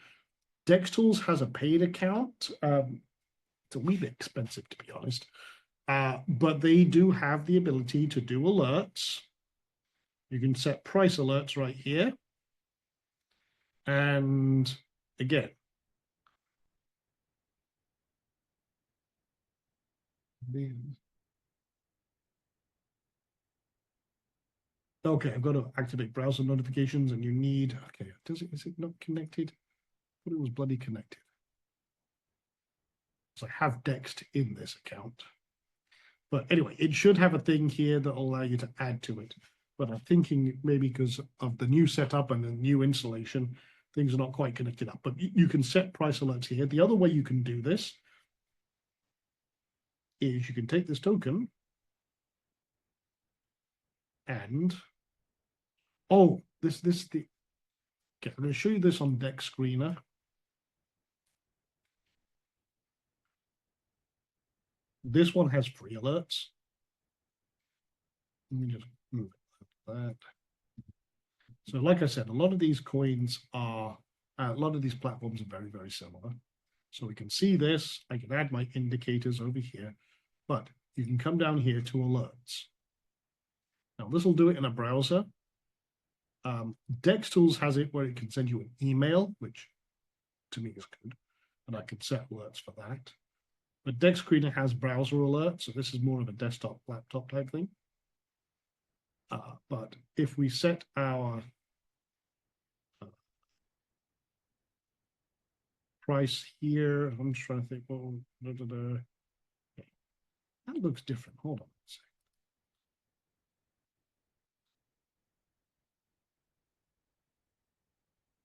DexTools has a paid account. It's a wee bit expensive, to be honest. But they do have the ability to do alerts. You can set price alerts right here. And again, okay, I've got to activate browser notifications, and you need, okay, is it not connected? But it was bloody connected. So I have Dext in this account. But anyway, it should have a thing here that will allow you to add to it. But I'm thinking maybe because of the new setup and the new installation, things are not quite connected up. But you can set price alerts here. The other way you can do this is you can take this token and, oh, okay, I'm going to show you this on Dex Screener. This one has free alerts. Let me just move that. So like I said, a lot of these coins are, a lot of these platforms are very, very similar. So we can see this, I can add my indicators over here, but you can come down here to alerts. Now this will do it in a browser. DexTools has it where it can send you an email, which to me is good, and I can set alerts for that. But Dex Screener has browser alerts, so this is more of a desktop, laptop type thing. But if we set our price here, I'm just trying to think, well, okay. That looks different. Hold on a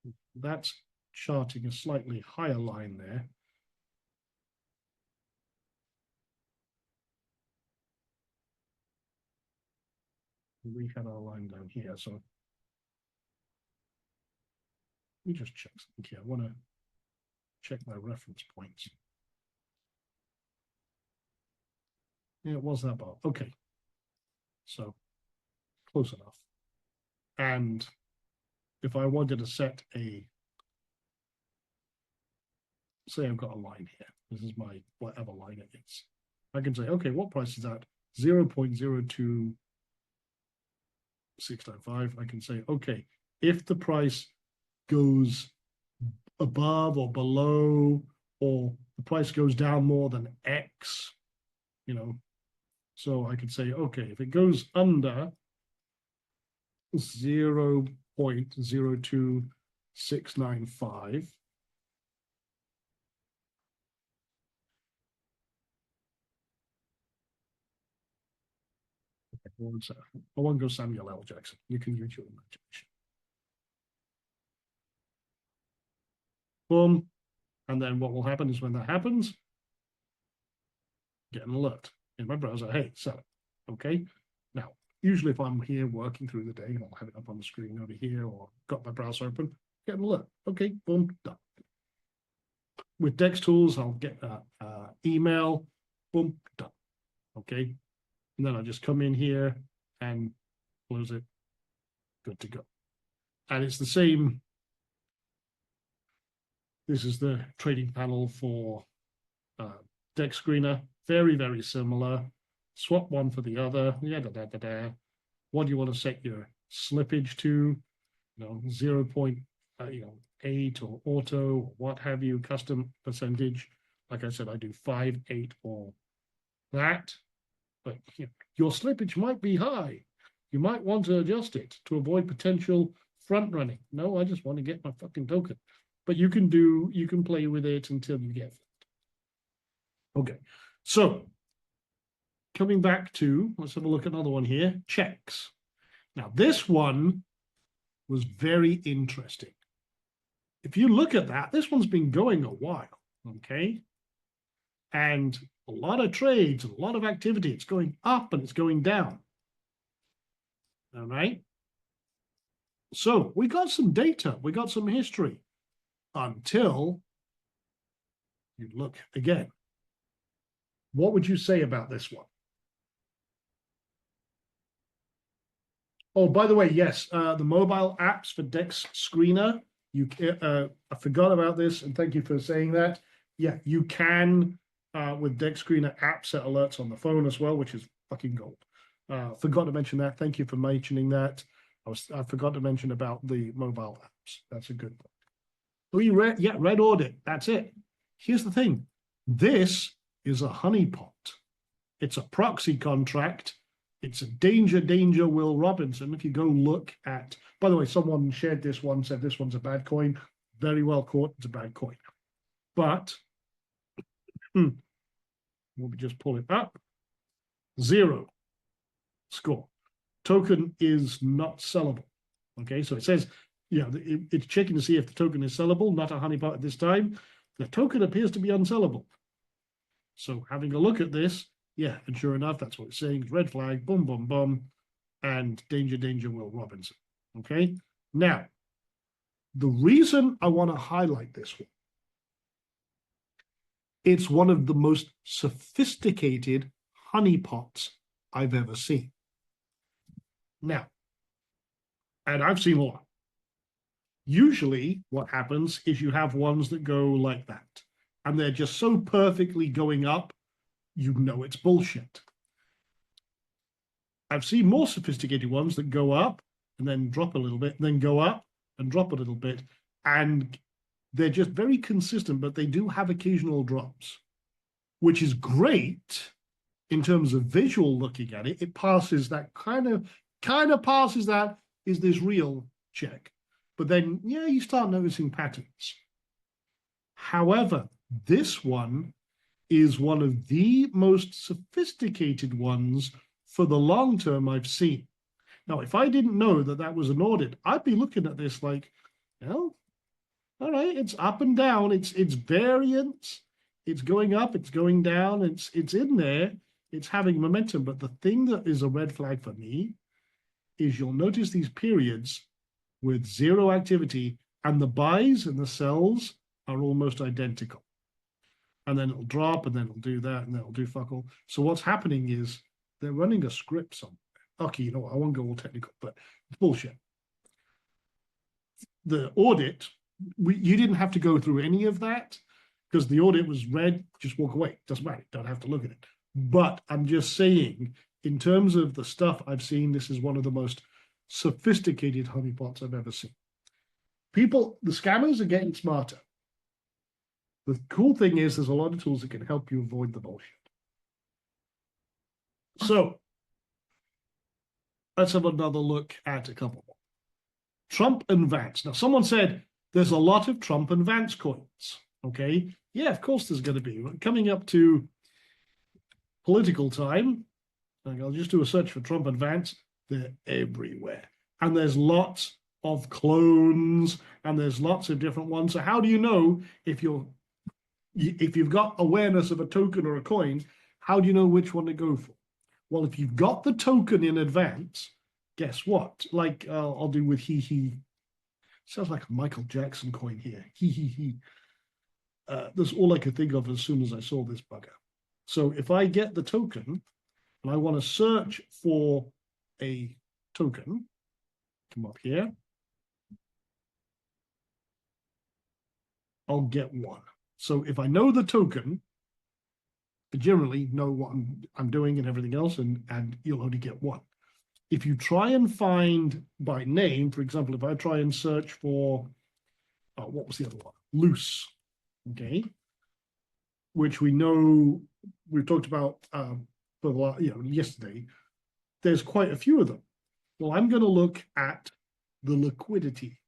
second. That's charting a slightly higher line there. We had our line down here, so let me just check something here. I want to check my reference points. Yeah, it was that bar. Okay. So close enough. And if I wanted to set a, say I've got a line here. This is my whatever line it is. I can say, okay, what price is that? 0.02695. I can say, okay, if the price goes above or below, or the price goes down more than X, you know, so I could say, okay, if it goes under 0.02695, I won't go Samuel L. Jackson. You can use your imagination. Boom. And then what will happen is when that happens, get an alert in my browser. Hey, sell it. Okay. Now, usually if I'm here working through the day, I'll have it up on the screen over here or got my browser open, get an alert. Okay, boom, done. With DexTools, I'll get that email, boom, done. Okay. And then I just come in here and close it. Good to go. And it's the same. This is the trading panel for Dex Screener. Very, very similar. Swap one for the other. Yeah, da, da, da, da. What do you want to set your slippage to? 0.8 or auto, or what have you, custom percentage. Like I said, I do 5, 8, or that. But your slippage might be high. You might want to adjust it to avoid potential front running. No, I just want to get my fucking token. But you can play with it until you get it. Okay, so coming back to, let's have a look at another one here, checks. Now this one was very interesting. If you look at that, this one's been going a while, okay? And a lot of trades, a lot of activity, it's going up and it's going down. All right. So we got some data, we got some history until you look again. What would you say about this one? Oh, by the way, yes, the mobile apps for Dex Screener. I forgot about this, and thank you for saying that. Yeah, you can with Dex Screener app set alerts on the phone as well, which is fucking gold. Forgot to mention that. Thank you for mentioning that. I forgot to mention about the mobile apps. That's a good one. Red audit. That's it. Here's the thing. This is a honeypot. It's a proxy contract. It's a danger, Will Robinson. If you go look at, by the way, someone shared this one, said this one's a bad coin. Very well caught. It's a bad coin. But we'll just pull it up. 0 score. Token is not sellable. Okay, so it says, it's checking to see if the token is sellable, not a honeypot at this time. The token appears to be unsellable. So having a look at this, yeah, and sure enough, that's what it's saying. Red flag, boom, boom, boom, and danger, Will Robinson. Okay, now, the reason I want to highlight this one, it's one of the most sophisticated honeypots I've ever seen. Now, and I've seen a lot. Usually what happens is you have ones that go like that, and they're just so perfectly going up, you know it's bullshit. I've seen more sophisticated ones that go up and then drop a little bit, and then go up and drop a little bit, and they're just very consistent, but they do have occasional drops, which is great in terms of visual looking at it. It passes that kind of passes that, is this real check? But then, yeah, you start noticing patterns. However, this one is one of the most sophisticated ones for the long term I've seen. Now, if I didn't know that that was an audit, I'd be looking at this like, well, all right, it's up and down, it's variance, it's going up, it's going down, it's in there, it's having momentum. But the thing that is a red flag for me is you'll notice these periods with 0 activity, and the buys and the sells are almost identical. And then it'll drop, and then it'll do that, and then it'll do fuck all. So what's happening is they're running a script somewhere. Okay, you know what? I won't go all technical, but it's bullshit. The audit, you didn't have to go through any of that, because the audit was red, just walk away. Doesn't matter. Don't have to look at it. But I'm just saying, in terms of the stuff I've seen, this is one of the most sophisticated honeypots I've ever seen. The scammers are getting smarter. The cool thing is there's a lot of tools that can help you avoid the bullshit. So let's have another look at a couple more. Trump and Vance. Now, someone said there's a lot of Trump and Vance coins. Okay. Yeah, of course there's going to be. Coming up to political time, I'll just do a search for Trump and Vance. They're everywhere. And there's lots of clones, and there's lots of different ones. So how do you know if you've got awareness of a token or a coin, how do you know which one to go for? Well, if you've got the token in advance, guess what? Like I'll do with he. Sounds like a Michael Jackson coin here. He. That's all I could think of as soon as I saw this bugger. So if I get the token and I want to search for a token, come up here, I'll get one. So if I know the token, I generally know what I'm doing and everything else, and you'll only get one. If you try and find by name, for example, if I try and search for, what was the other one? Loose, okay? Which we know, we've talked about for yesterday. There's quite a few of them. Well, I'm going to look at the liquidity.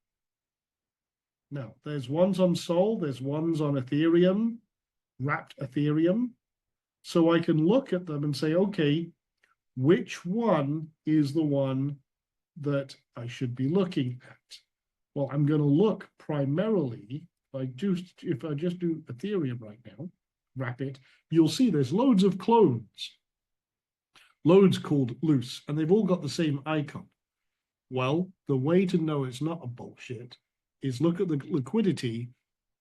Now, there's ones on Sol, there's ones on Ethereum, wrapped Ethereum. So I can look at them and say, okay, which one is the one that I should be looking at? Well, I'm going to look primarily, if I just do Ethereum right now, wrap it, you'll see there's loads of clones, loads called loose, and they've all got the same icon. Well, the way to know it's not a bullshit is look at the liquidity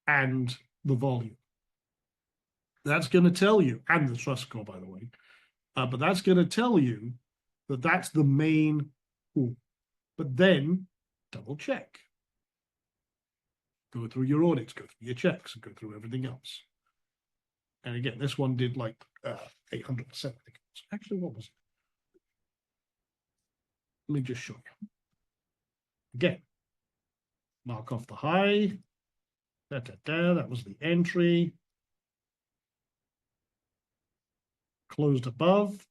and the volume. That's going to tell you, and the trust score, by the way, but that's going to tell you that that's the main pool. But then double check. Go through your audits, go through your checks, and go through everything else. And again, this one did like 800%, I think it was. Actually, what was it? Let me just show you. Again, mark off the high. That was the entry. Closed above.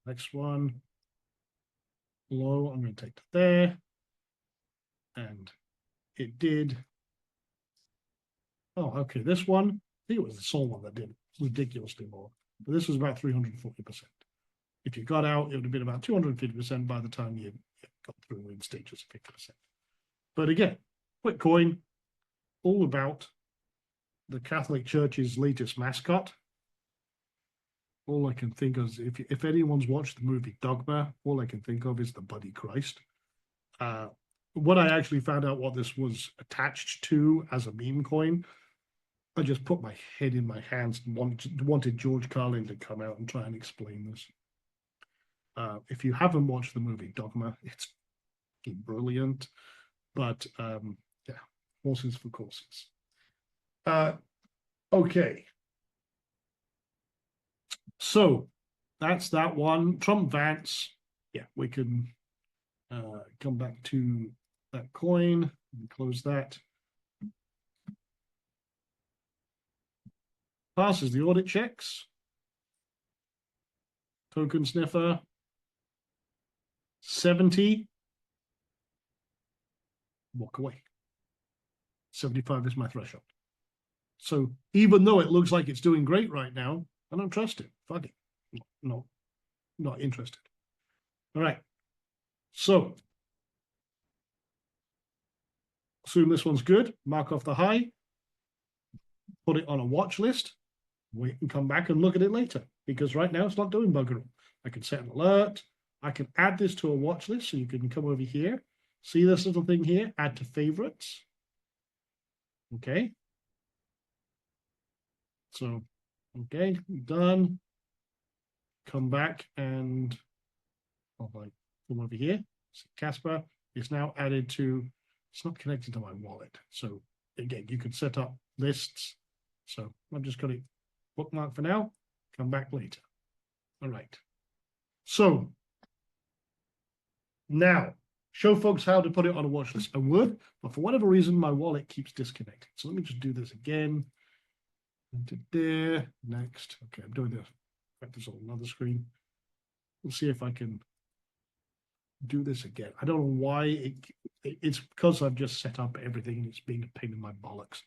Next one. Low, I'm going to take to there. And it did. Oh, okay. This one, I think it was the Sol one that did ridiculously more. But this was about 340%. If you got out, it would have been about 250% by the time you got through in stages of 50%. But again, quick coin, all about the Catholic Church's latest mascot. All I can think of is if anyone's watched the movie Dogma, all I can think of is the Buddy Christ. When I actually found out what this was attached to as a meme coin, I just put my head in my hands and wanted George Carlin to come out and try and explain this. If you haven't watched the movie Dogma, it's brilliant. But yeah, horses for courses. Okay. So that's that one. Trump Vance. Yeah, we can come back to that coin and close that. Passes the audit checks. Token sniffer. 70. Walk away. 75 is my threshold. So even though it looks like it's doing great right now, I don't trust it. Fuck it. No, not interested. All right. So assume this one's good. Mark off the high. Put it on a watch list. Wait and come back and look at it later, because right now it's not doing bugger all. I can set an alert. I can add this to a watch list, so you can come over here. See this little thing here? Add to favorites. Okay. So, okay, done. Come back and come over here. So Casper is now added to, it's not connected to my wallet. So again, you can set up lists. So I'm just going to bookmark for now, come back later. All right. So now show folks how to put it on a watch list. I would, but for whatever reason, my wallet keeps disconnecting. So let me just do this again. Into there, next. Okay, I'm doing this. This on another screen. We'll see if I can do this again. I don't know why it's because I've just set up everything and it's being a pain in my bollocks.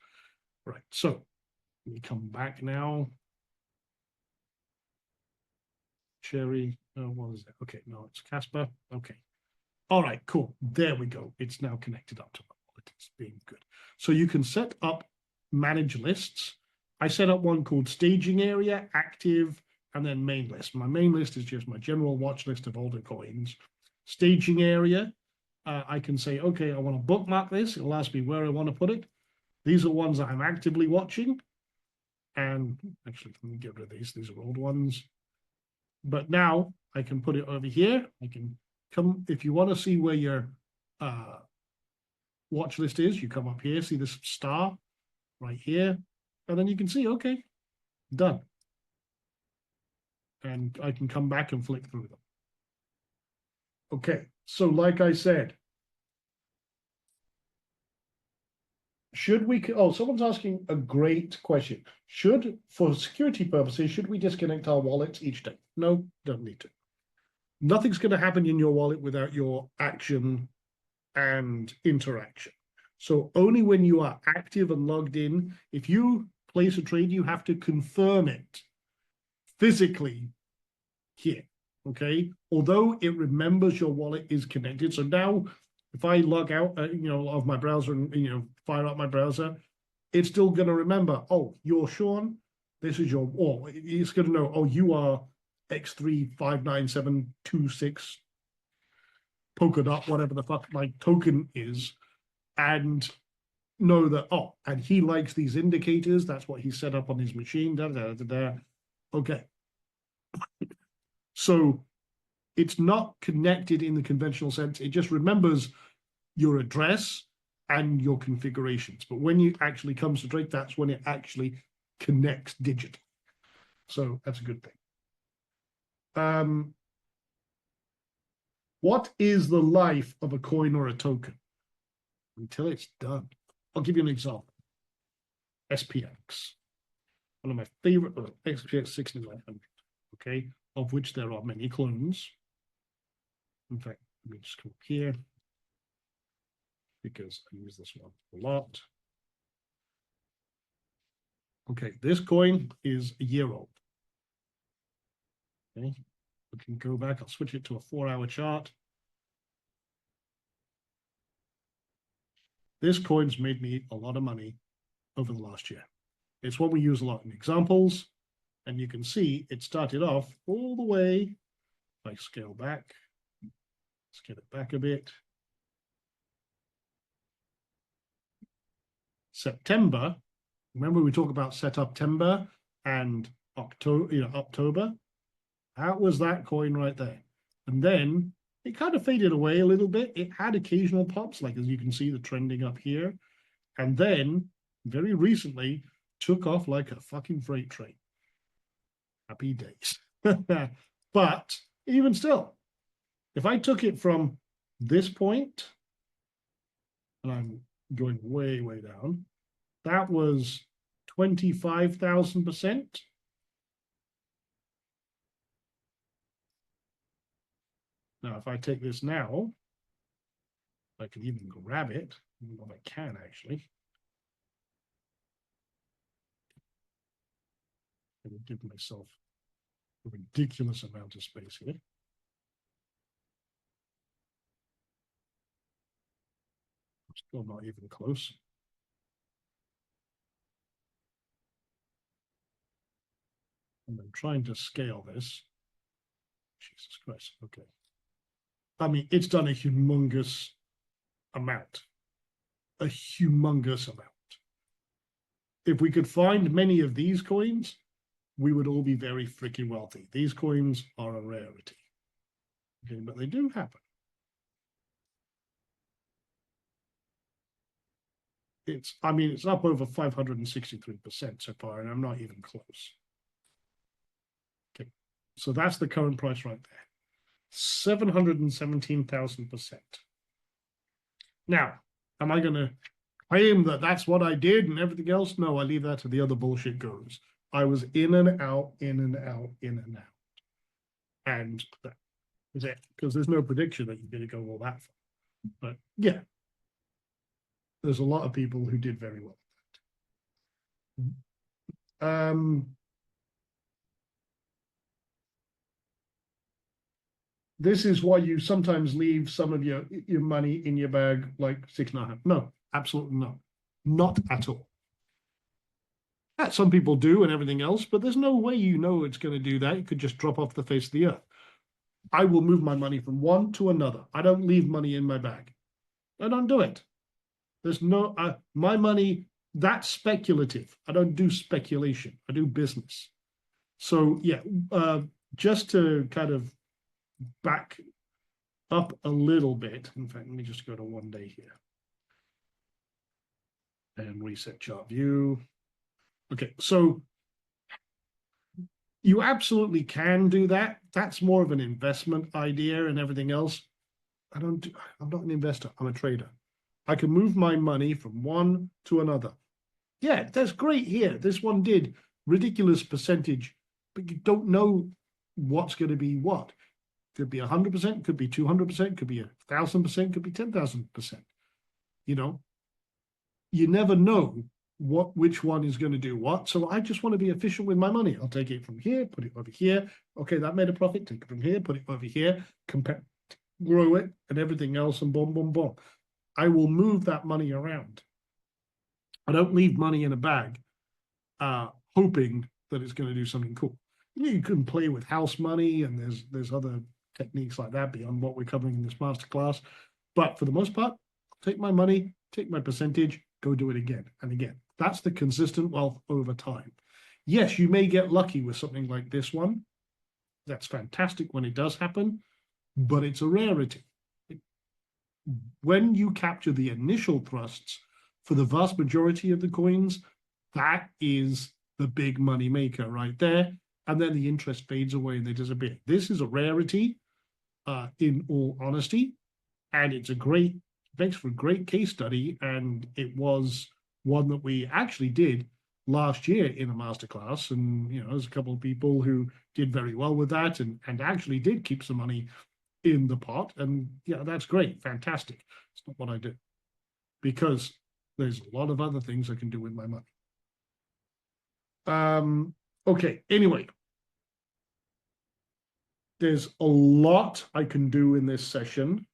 Right, so let me come back now. Cherry, what is it? Okay, no, it's Casper. Okay. All right, cool. There we go. It's now connected up to my wallet. It's being good. So you can set up manage lists. I set up one called staging area, active, and then main list. My main list is just my general watch list of all the coins. Staging area, I can say, okay, I want to bookmark this. It'll ask me where I want to put it. These are ones that I'm actively watching. And actually, let me get rid of these. These are old ones. But now I can put it over here. I can come, if you want to see where your watch list is, you come up here, see this star right here. And then you can see, okay, done. And I can come back and flick through them. Okay, so like I said, should we, oh, someone's asking a great question. For security purposes, should we disconnect our wallets each day? No, don't need to. Nothing's going to happen in your wallet without your action and interaction. So only when you are active and logged in, if you place a trade, you have to confirm it physically here, okay? Although it remembers your wallet is connected. So now if I log out, of my browser and, fire up my browser, it's still going to remember, oh, you're Sean, this is your, or it's going to know, oh, you are X3597268 polka dot, whatever the fuck my token is, and know that, oh, and he likes these indicators. That's what he set up on his machine. Da, da, da, da. Okay. So it's not connected in the conventional sense. It just remembers your address and your configurations. But when it actually comes to trade, that's when it actually connects digitally. So that's a good thing. What is the life of a coin or a token? Until it's done. I'll give you an example. SPX. One of my favorite, SPX 6900, okay, of which there are many clones. In fact, let me just come up here because I use this one a lot. Okay, this coin is a year old. Okay, we can go back. I'll switch it to a 4-hour chart. This coin's made me a lot of money over the last year. It's what we use a lot in examples. And you can see it started off all the way. If I scale back, let's get it back a bit. September, remember we talk about September and October. That was that coin right there. And then it kind of faded away a little bit. It had occasional pops, like as you can see the trending up here. And then very recently took off like a fucking freight train. Happy days. But even still, if I took it from this point, and I'm going way, way down, that was 25,000%. Now, if I take this now, I can even grab it. I don't know if I can actually. I'm going to give myself a ridiculous amount of space here. I'm still not even close. And I'm trying to scale this. Jesus Christ, okay. I mean, it's done a humongous amount. A humongous amount. If we could find many of these coins, we would all be very freaking wealthy. These coins are a rarity. Okay, but they do happen. It's up over 563% so far, and I'm not even close. Okay, so that's the current price right there. 717,000%. Now, am I going to claim that that's what I did and everything else? No, I leave that to the other bullshit gurus. I was in and out, in and out, in and out. And that is it, because there's no prediction that you're going to go all that far. But yeah, there's a lot of people who did very well with that. This is why you sometimes leave some of your money in your bag, like 6.5. No, absolutely not. Not at all. That some people do and everything else, but there's no way you know it's going to do that. It could just drop off the face of the earth. I will move my money from one to another. I don't leave money in my bag. I don't do it. There's no, my money, that's speculative. I don't do speculation. I do business. So yeah, just to kind of back up a little bit. In fact, let me just go to 1 day here. And reset chart view. Okay, so you absolutely can do that. That's more of an investment idea and everything else. I'm not an investor, I'm a trader. I can move my money from one to another. Yeah, that's great here. This one did ridiculous percentage, but you don't know what's going to be what. Could be 100%, could be 200%, could be 1,000%, could be 10,000%. You know, you never know which one is going to do what. So I just want to be efficient with my money. I'll take it from here, put it over here. Okay, that made a profit. Take it from here, put it over here, compare, grow it, and everything else, and boom, boom, boom. I will move that money around. I don't leave money in a bag, hoping that it's going to do something cool. You can play with house money, and there's other techniques like that beyond what we're covering in this masterclass. But for the most part, take my money, take my percentage, go do it again and again. That's the consistent wealth over time. Yes, you may get lucky with something like this one. That's fantastic when it does happen, but it's a rarity. When you capture the initial thrusts for the vast majority of the coins, that is the big money maker right there. And then the interest fades away and they disappear. This is a rarity, in all honesty, and it's makes for a great case study. And it was one that we actually did last year in a masterclass. And, there's a couple of people who did very well with that and actually did keep some money in the pot. And yeah, that's great, fantastic. It's not what I do, because there's a lot of other things I can do with my money. Okay, anyway, there's a lot I can do in this session,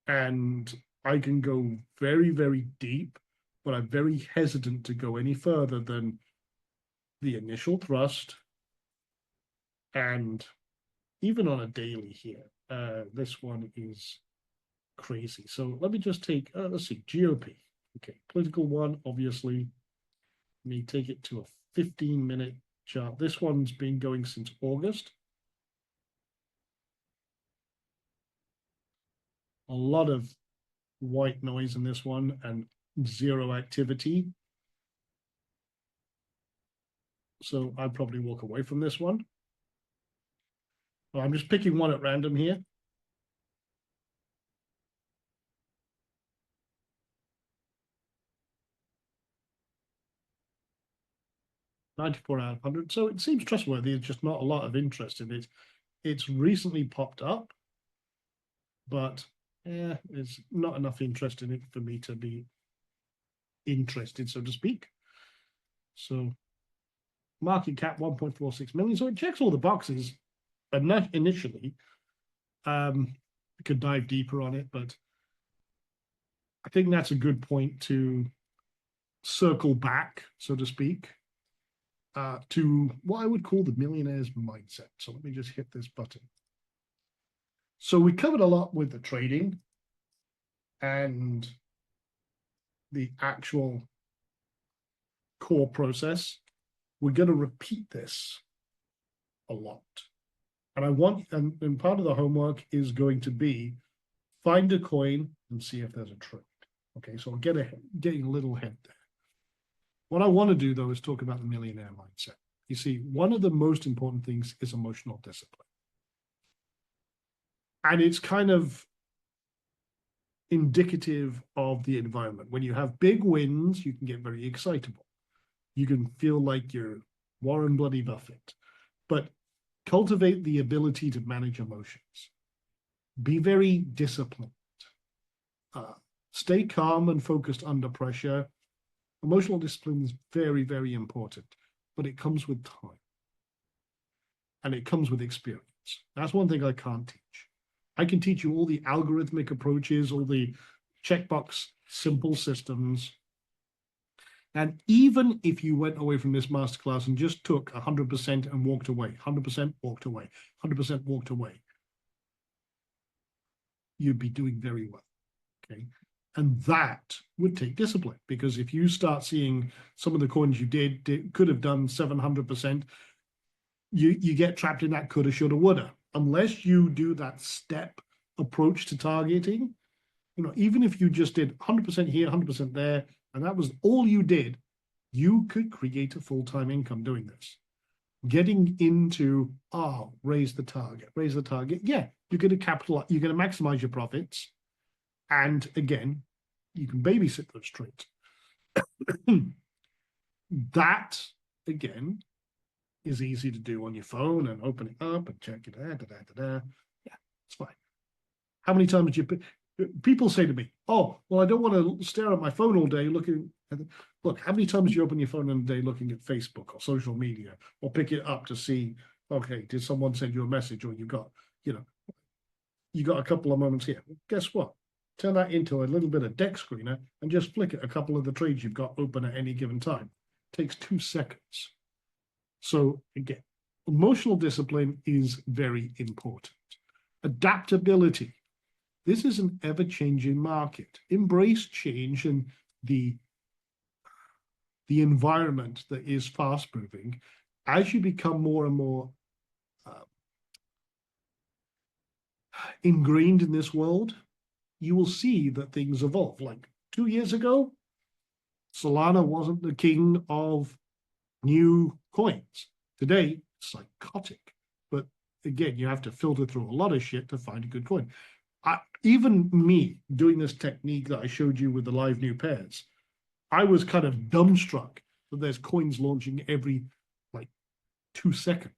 and I can go very, very deep, but I'm very hesitant to go any further than the initial thrust. And even on a daily here, this one is crazy. So let me just take, let's see, GOP. Okay, political one, obviously. Let me take it to a 15-minute chart. This one's been going since August. A lot of white noise in this one and zero activity. So I'd probably walk away from this one. Well, I'm just picking one at random here. $94 out of 100. So it seems trustworthy. There's just not a lot of interest in it. It's recently popped up, but there's not enough interest in it for me to be interested, so to speak. So market cap 1.46 million. So it checks all the boxes, but not initially. We could dive deeper on it, but I think that's a good point to circle back, so to speak, to what I would call the millionaire's mindset. So let me just hit this button. So we covered a lot with the trading and the actual core process. We're going to repeat this a lot. And I want, and part of the homework is going to be find a coin and see if there's a trade. Okay, so I'll getting a little ahead there. What I want to do, though, is talk about the millionaire mindset. You see, one of the most important things is emotional discipline. And it's kind of indicative of the environment. When you have big wins, you can get very excitable. You can feel like you're Warren Bloody Buffett. But cultivate the ability to manage emotions. Be very disciplined. Stay calm and focused under pressure. Emotional discipline is very, very important, but it comes with time. And it comes with experience. That's one thing I can't teach. I can teach you all the algorithmic approaches, all the checkbox simple systems. And even if you went away from this masterclass and just took 100% and walked away, 100% walked away, 100% walked away, you'd be doing very well, okay? And that would take discipline, because if you start seeing some of the coins you could have done 700%, you get trapped in that coulda, shoulda, woulda. Unless you do that step approach to targeting, even if you just did 100% here, 100% there, and that was all you did, you could create a full-time income doing this. Getting into, raise the target. Yeah, you're going to capitalize, you're going to maximize your profits. And again, you can babysit those trades. That, again, is easy to do on your phone and open it up and check it out. Yeah, it's fine. How many times do people say to me, oh, well, I don't want to stare at my phone all day looking at it. Look, how many times do you open your phone in a day looking at Facebook or social media, or pick it up to see, okay, did someone send you a message, or you got a couple of moments here. Well, guess what? Turn that into a little bit of deck screener and just flick at a couple of the trades you've got open at any given time. It takes 2 seconds. So again, emotional discipline is very important. Adaptability. This is an ever-changing market. Embrace change and the environment that is fast-moving. As you become more and more ingrained in this world, you will see that things evolve. Like 2 years ago, Solana wasn't the king of new coins. Today, it's psychotic. But again, you have to filter through a lot of shit to find a good coin. Even me doing this technique that I showed you with the live new pairs, I was kind of dumbstruck that there's coins launching every 2 seconds.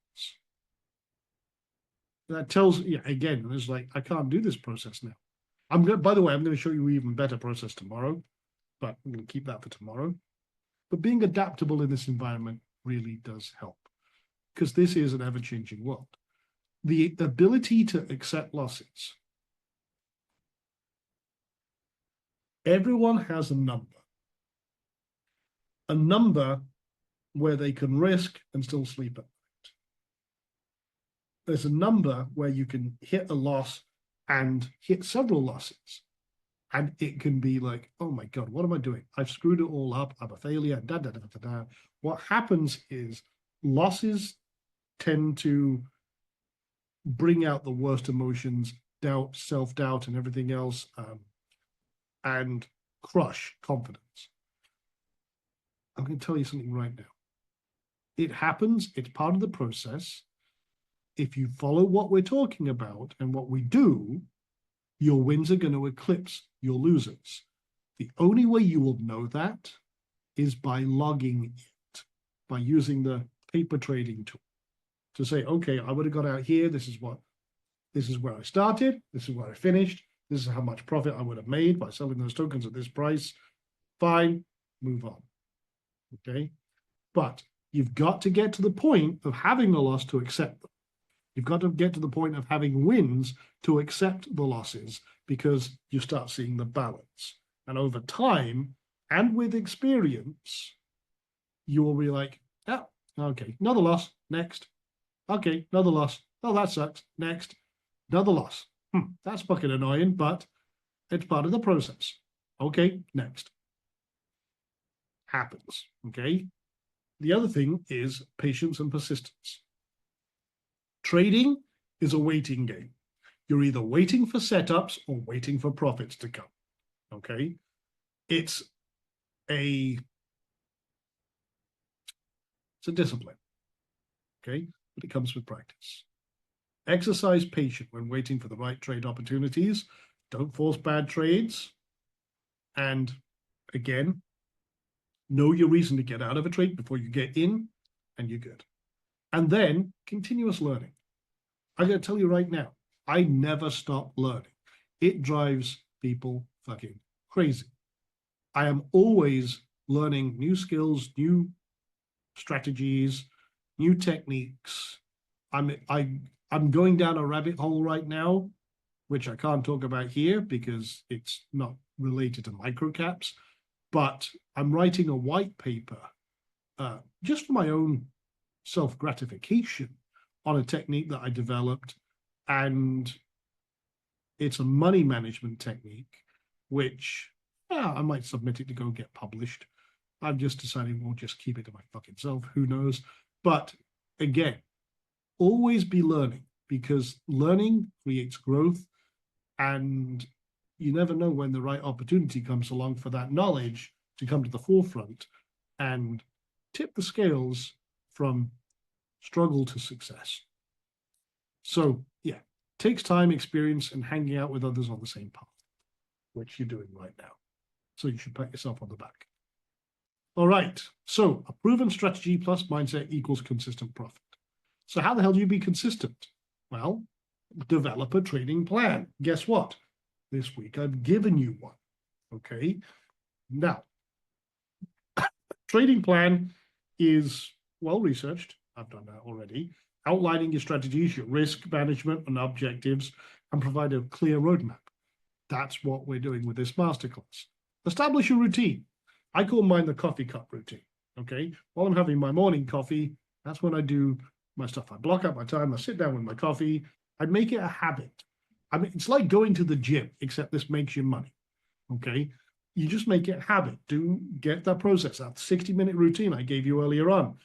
That tells you, again, it's like, I can't do this process now. By the way, I'm going to show you an even better process tomorrow, but I'm going to keep that for tomorrow. But being adaptable in this environment really does help, because this is an ever-changing world. The ability to accept losses. Everyone has a number where they can risk and still sleep at night. There's a number where you can hit a loss and hit several losses. And it can be like, oh my God, what am I doing? I've screwed it all up. I'm a failure. Da, da, da, da, da. What happens is losses tend to bring out the worst emotions, doubt, self-doubt, and everything else, and crush confidence. I'm going to tell you something right now. It happens. It's part of the process. If you follow what we're talking about and what we do, your wins are going to eclipse your losers. The only way you will know that is by logging it, by using the paper trading tool to say, okay, I would have got out here. This is where I started. This is where I finished. This is how much profit I would have made by selling those tokens at this price. Fine, move on. Okay. But you've got to get to the point of having a loss to accept them. You've got to get to the point of having wins to accept the losses, because you start seeing the balance. And over time and with experience, you will be like, oh, okay, another loss, next. Okay, another loss. Oh, that sucks. Next, another loss. That's fucking annoying, but it's part of the process. Okay, next. Happens, okay? The other thing is patience and persistence. Trading is a waiting game. You're either waiting for setups or waiting for profits to come, okay? It's a discipline, okay? But it comes with practice. Exercise patience when waiting for the right trade opportunities. Don't force bad trades. And again, know your reason to get out of a trade before you get in, and you're good. And then continuous learning. I'm going to tell you right now, I never stop learning. It drives people fucking crazy. I am always learning new skills, new strategies, new techniques. I'm going down a rabbit hole right now, which I can't talk about here because it's not related to microcaps, but I'm writing a white paper just for my own self-gratification on a technique that I developed, and it's a money management technique, which I might submit it to go get published. I've just decided we'll just keep it to my fucking self. Who knows? But again, always be learning, because learning creates growth, and you never know when the right opportunity comes along for that knowledge to come to the forefront and tip the scales from struggle to success. So yeah, takes time, experience, and hanging out with others on the same path, which you're doing right now. So you should pat yourself on the back. All right, so a proven strategy plus mindset equals consistent profit. So how the hell do you be consistent? Well, develop a trading plan. Guess what? This week I've given you one, okay? Now, trading plan is well researched. I've done that already. Outlining your strategies, your risk management and objectives, and provide a clear roadmap. That's what we're doing with this masterclass. Establish a routine. I call mine the coffee cup routine, okay? While I'm having my morning coffee, that's when I do my stuff. I block out my time, I sit down with my coffee, I make it a habit. I mean, it's like going to the gym, except this makes you money. Okay. You just make it a habit. Do get that process, that 60-minute routine I gave you earlier on.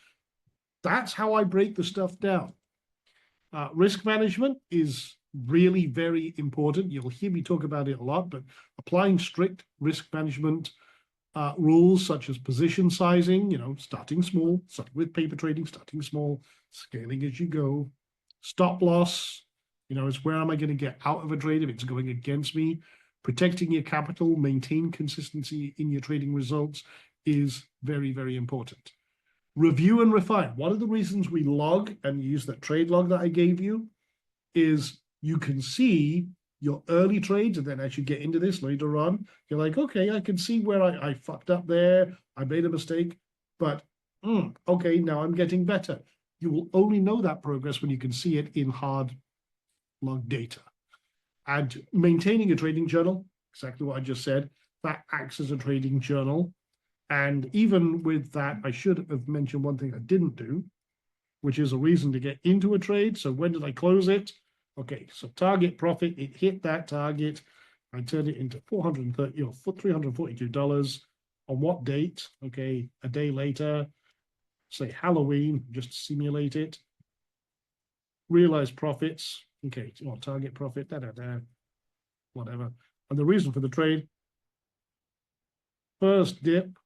That's how I break the stuff down. Risk management is really very important. You'll hear me talk about it a lot, but applying strict risk management rules such as position sizing, starting small, starting with paper trading, starting small, scaling as you go. Stop loss, is where am I going to get out of a trade if it's going against me? Protecting your capital, maintain consistency in your trading results is very, very important. Review and refine. One of the reasons we log and use that trade log that I gave you is you can see your early trades, and then as you get into this later on, you're like, okay, I can see where I fucked up there. I made a mistake, but okay, now I'm getting better. You will only know that progress when you can see it in hard log data. And maintaining a trading journal, exactly what I just said, that acts as a trading journal. And even with that, I should have mentioned one thing I didn't do, which is a reason to get into a trade. So when did I close it? Okay, so target profit, it hit that target. I turned it into $342. On what date? Okay, a day later, say Halloween, just to simulate it. Realized profits. Okay, well, target profit, whatever. And the reason for the trade, first dip,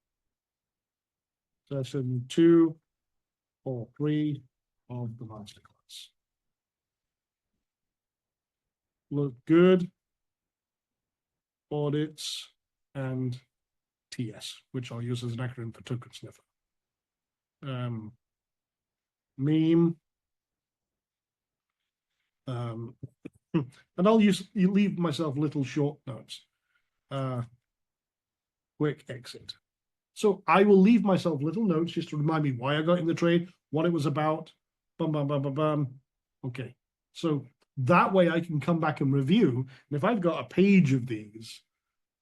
session 2 or 3 of the masterclass. Look good, audits, and TS, which I'll use as an acronym for token sniffer. Meme. And I'll leave myself little short notes. Quick exit. So I will leave myself little notes just to remind me why I got in the trade, what it was about. Bum, bum, bum, bum, bum. Okay. So that way I can come back and review. And if I've got a page of these,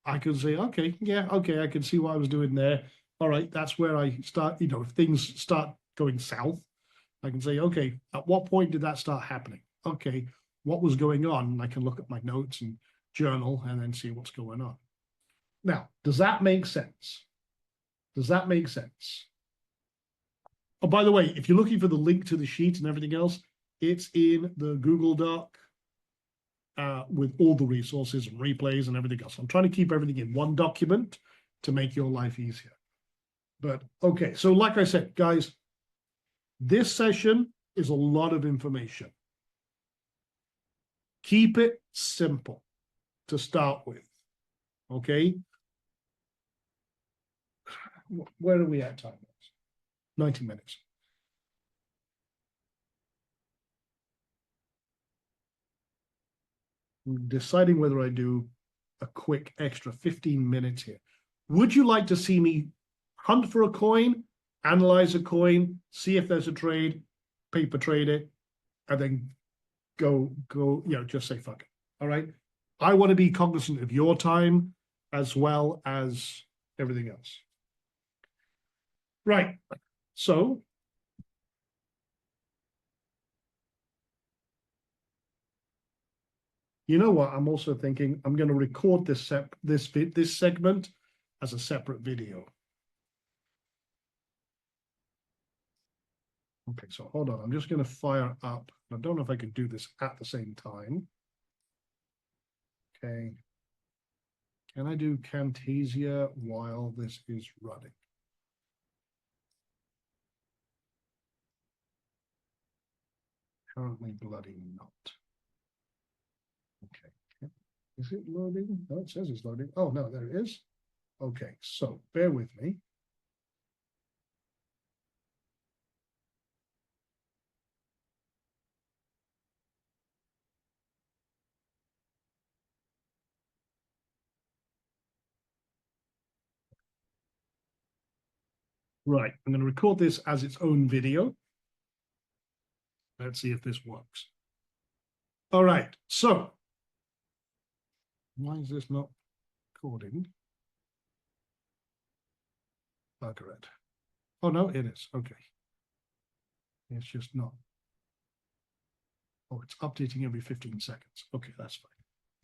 I can say, okay, yeah, okay, I can see what I was doing there. All right, that's where I start, if things start going south, I can say, okay, at what point did that start happening? Okay, what was going on? And I can look at my notes and journal and then see what's going on. Now, does that make sense? Does that make sense? Oh, by the way, if you're looking for the link to the sheet and everything else, it's in the Google Doc with all the resources and replays and everything else. I'm trying to keep everything in one document to make your life easier. But okay, so like I said, guys, this session is a lot of information. Keep it simple to start with, okay? Where are we at time? 90 minutes. I'm deciding whether I do a quick extra 15 minutes here. Would you like to see me hunt for a coin, analyze a coin, see if there's a trade, paper trade it, and then go, just say fuck it. All right. I want to be cognizant of your time as well as everything else. Right. So you know what? I'm also thinking I'm going to record this segment as a separate video. Okay, so hold on. I'm just going to fire up. I don't know if I can do this at the same time. Okay. Can I do Camtasia while this is running? Apparently bloody not. Okay. Is it loading? No, it says it's loading. Oh, no, there it is. Okay, so bear with me. Right, I'm going to record this as its own video. Let's see if this works. All right, so why is this not recording? Bugger it. Oh, no, it is. Okay. It's just not. Oh, it's updating every 15 seconds. Okay, that's fine.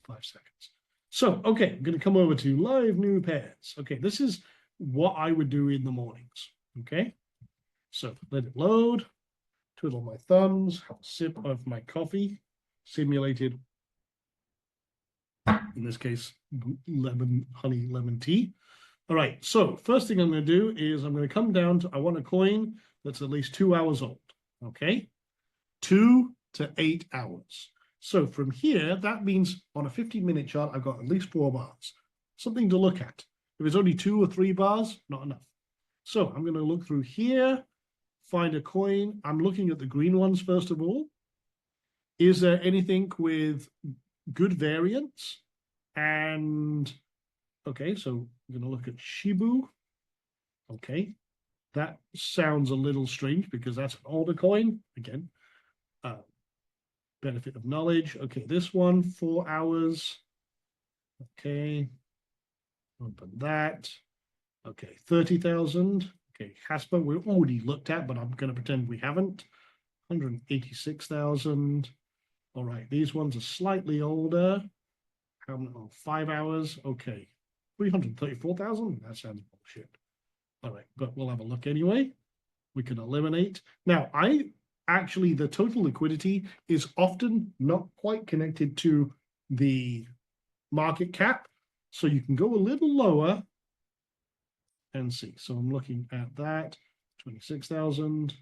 5 seconds. So, okay, I'm going to come over to live new pairs. Okay, this is what I would do in the mornings. Okay, so let it load, twiddle my thumbs, have a sip of my coffee, simulated, in this case, honey lemon tea. All right, so first thing I'm going to do is I'm going to come down to, I want a coin that's at least 2 hours old. Okay, 2 to 8 hours. So from here, that means on a 15-minute chart, I've got at least 4 bars, something to look at. If it's only 2 or 3 bars, not enough. So I'm going to look through here, find a coin. I'm looking at the green ones first of all. Is there anything with good variance? And okay, so I'm going to look at Shibu. Okay, that sounds a little strange because that's an older coin. Again, benefit of knowledge. Okay, this one, 4 hours. Okay, open that. Okay, 30,000. Okay, Hasper, we already looked at, but I'm going to pretend we haven't. 186,000. All right, these ones are slightly older. How many? 5 hours. Okay, 334,000. That sounds bullshit. All right, but we'll have a look anyway. We can eliminate. Now, actually, the total liquidity is often not quite connected to the market cap. So you can go a little lower and see. So I'm looking at that, 26,000.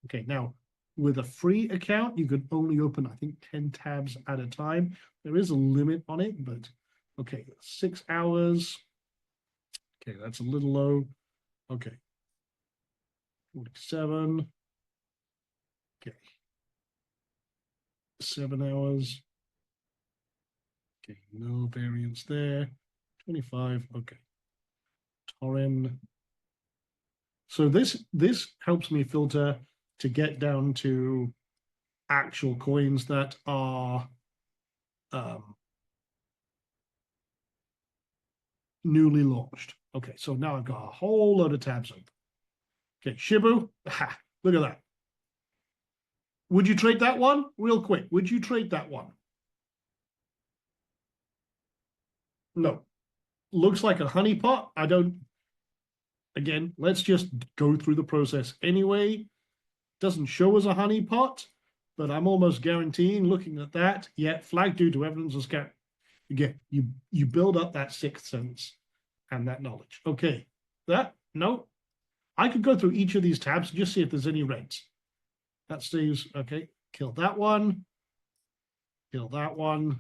Okay, now with a free account, you could only open, I think, 10 tabs at a time. There is a limit on it, but okay, 6 hours. Okay, that's a little low. Okay, 47. Okay, 7 hours. Okay, no variance there. 25. Okay, Torin. So this helps me filter to get down to actual coins that are newly launched. Okay, so now I've got a whole load of tabs open. Okay, Shibu, look at that. Would you trade that one? Real quick, would you trade that one? No. Looks like a honeypot. I don't, again, let's just go through the process anyway. Doesn't show as a honeypot, but I'm almost guaranteeing looking at that, yeah, flag due to evidence of scam. Again, you build up that sixth sense and that knowledge. Okay, that, no. I could go through each of these tabs and just see if there's any reds. That stays, okay, kill that one, kill that one,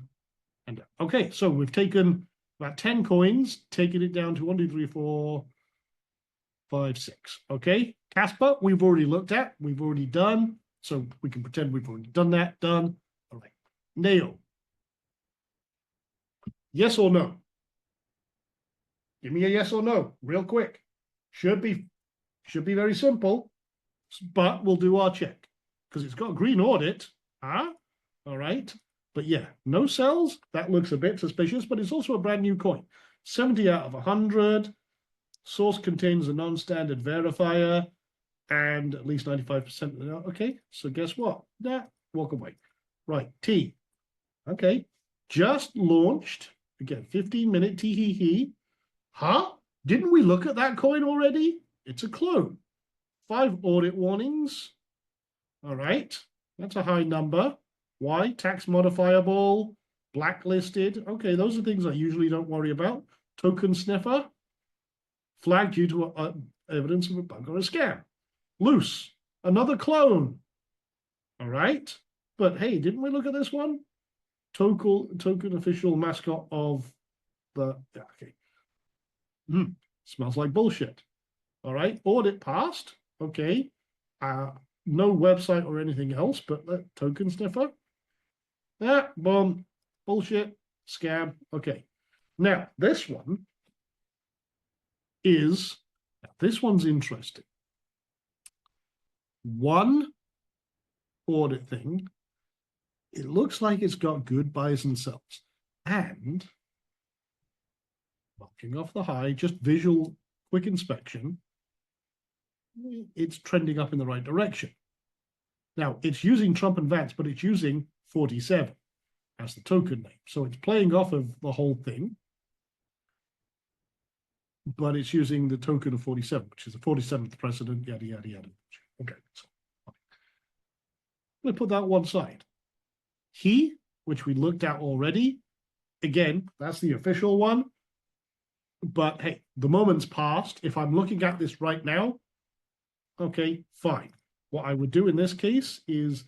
and okay, so we've taken about 10 coins, taking it down to 1, 2, 3, 4, 5, 6. Okay, Casper, we've already looked at, we've already done, so we can pretend we've already done that, done. All right, Nail. Yes or no? Give me a yes or no, real quick. Should be very simple, but we'll do our check because it's got a green audit. All right. But yeah, no cells. That looks a bit suspicious, but it's also a brand new coin. 70 out of 100. Source contains a non-standard verifier and at least 95%. Okay, so guess what? Walk away. Right, T. Okay, just launched. Again, 15-minute tee. Huh? Didn't we look at that coin already? It's a clone. 5 audit warnings. All right, that's a high number. Why? Tax modifiable, blacklisted. Okay, those are things I usually don't worry about. Token sniffer, flagged due to evidence of a bug or a scam. Loose, another clone. All right, but hey, didn't we look at this one? Token official mascot of the, yeah, okay. Smells like bullshit. All right, audit passed. Okay, no website or anything else, but the token sniffer. Boom, bullshit, scam. Okay, now this one is, this one's interesting. One audit thing, it looks like it's got good buys and sells. And knocking off the high, just visual quick inspection, it's trending up in the right direction. Now, it's using Trump and Vance, but it's using 47. as the token name. So it's playing off of the whole thing, but it's using the token of 47, which is the 47th president, yada, yada, yada. Okay, so I'm going to put that one side. He, which we looked at already, again, that's the official one. But hey, the moment's passed. If I'm looking at this right now, okay, fine. What I would do in this case is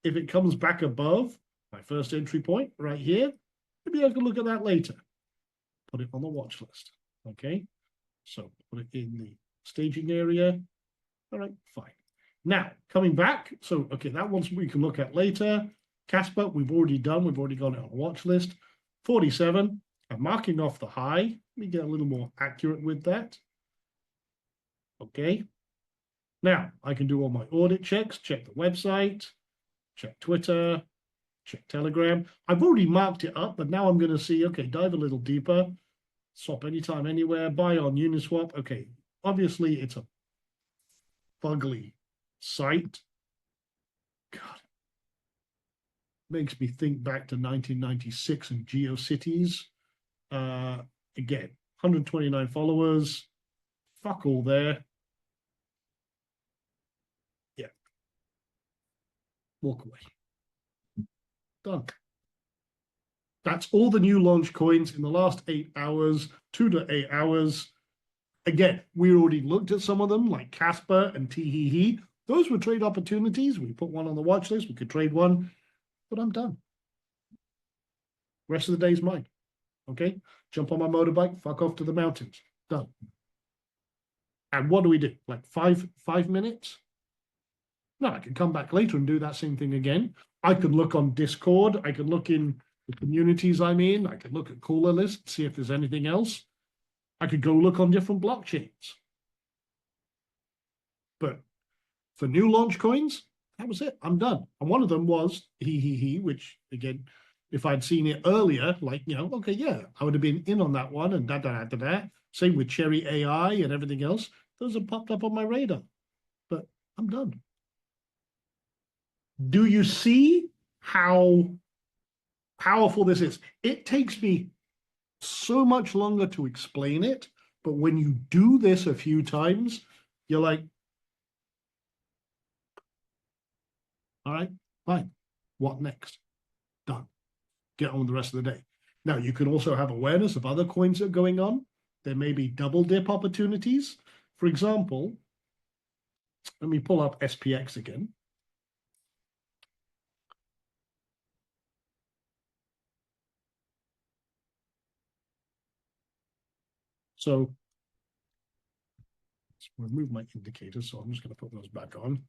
if it comes back above my first entry point right here, maybe I can look at that later. Put it on the watch list. Okay, so put it in the staging area. All right, fine. Now, coming back, so okay, that one we can look at later. Casper, we've already done. We've already got it on a watch list. 47, I'm marking off the high. Let me get a little more accurate with that. Okay. Now, I can do all my audit checks, check the website, check Twitter, check Telegram. I've already marked it up, but now I'm going to see, okay, dive a little deeper, swap anytime, anywhere, buy on Uniswap. Okay, obviously it's a fugly site. God, makes me think back to 1996 and GeoCities. Again, 129 followers, fuck all there. Yeah, walk away. Done. That's all the new launch coins in the last 8 hours, 2 to 8 hours. Again, we already looked at some of them like Casper and Teehee. Those were trade opportunities. We put one on the watch list. We could trade one, but I'm done. Rest of the day's mine. Okay, jump on my motorbike, fuck off to the mountains. Done. And what do we do? Like five minutes? No, I can come back later and do that same thing again. I could look on Discord. I could look in the communities I'm in. I could look at caller lists, see if there's anything else. I could go look on different blockchains. But for new launch coins, that was it. I'm done. And one of them was which again, if I'd seen it earlier, like, you know, okay, yeah, I would have been in on that one and da. Same with Cherry AI and everything else. Those have popped up on my radar. But I'm done. Do you see how powerful this is? It takes me so much longer to explain it, but when you do this a few times, you're like, all right, fine. What next? Done. Get on with the rest of the day. Now, you can also have awareness of other coins that are going on. There may be double dip opportunities. For example, let me pull up SPX again. So let's remove my indicators. So I'm just going to put those back on.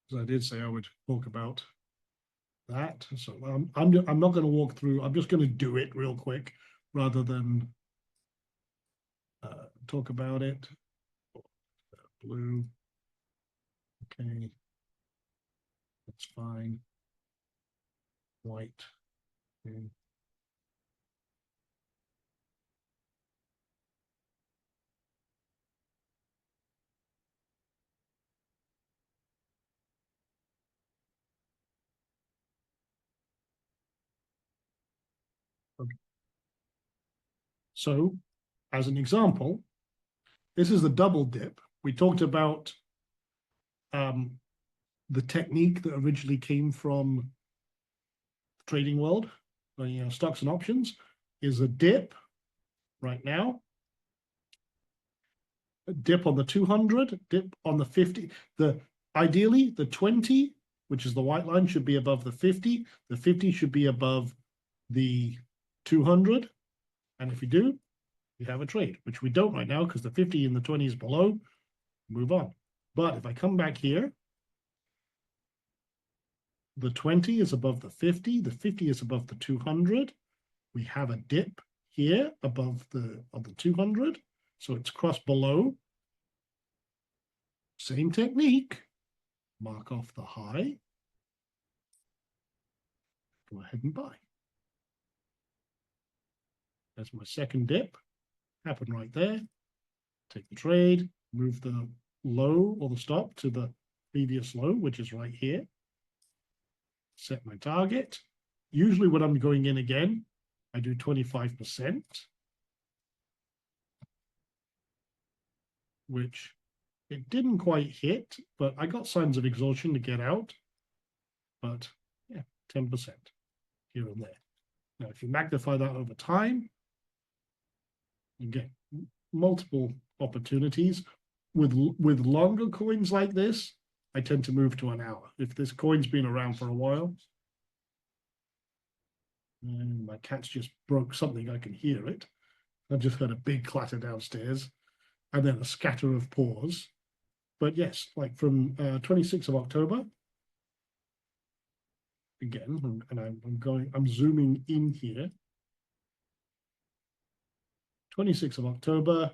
Because I did say I would talk about that. So I'm not going to walk through. I'm just going to do it real quick rather than talk about it. Blue. Okay. That's fine. White. Okay. Okay. So, as an example, this is the double dip. We talked about the technique that originally came from the trading world, stocks and options, is a dip right now, a dip on the 200, dip on the 50. Ideally, the 20, which is the white line, should be above the 50. The 50 should be above the 200. And if we do, we have a trade, which we don't right now because the 50 and the 20 is below. Move on. But if I come back here, the 20 is above the 50. The 50 is above the 200. We have a dip here above the 200. So it's crossed below. Same technique. Mark off the high. Go ahead and buy. That's my second dip. Happened right there. Take the trade. Move the low or the stop to the previous low, which is right here. set my target. Usually when I'm going in again, I do 25%, which it didn't quite hit, but I got signs of exhaustion to get out. But yeah, 10% here and there. Now, if you magnify that over time, you get multiple opportunities. With longer coins like this, I tend to move to an hour. If this coin's been around for a while, and my cat's just broke something, I can hear it. I've just heard a big clatter downstairs, and then a scatter of paws. But yes, like from 26th of October, again, and I'm zooming in here. 26th of October,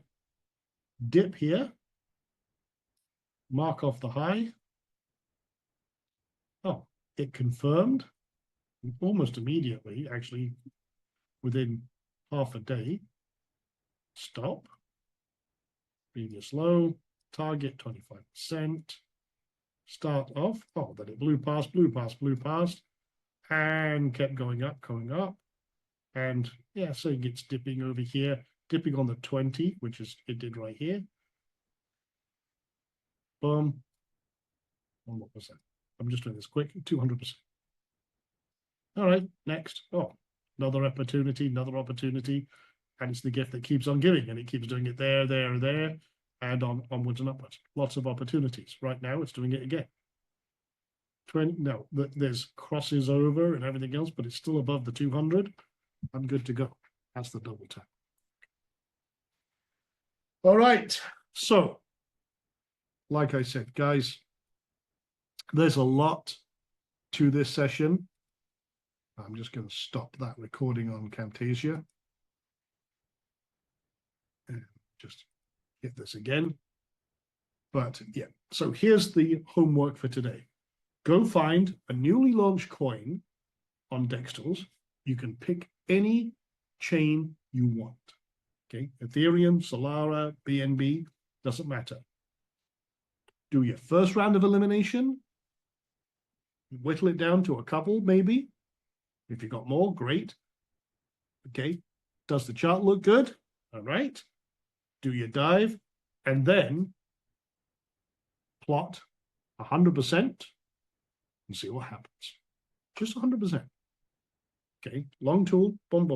dip here, mark off the high. Oh, it confirmed almost immediately, actually, within half a day. Stop. Previous low, target 25%. Start off. Oh, then it blew past, and kept going up. And yeah, so it gets dipping over here, dipping on the 20, which is it did right here. Boom. 1%. I'm just doing this quick, 200%. All right, next. Oh, another opportunity. And it's the gift that keeps on giving, and it keeps doing it there, and onwards and upwards. Lots of opportunities. Right now, it's doing it again. No, there's crosses over and everything else, but it's still above the 200. I'm good to go. That's the double tap. All right. So, like I said, guys, there's a lot to this session. I'm just going to stop that recording on Camtasia. And just hit this again. But yeah, so here's the homework for today. Go find a newly launched coin on Dextals. You can pick any chain you want. Okay, Ethereum, Solana, BNB, doesn't matter. Do your first round of elimination. Whittle it down to a couple, maybe. If you got more, great. Okay, does the chart look good? All right. Do your dive, and then plot 100% and see what happens. Just 100%. Okay, long tool, boom.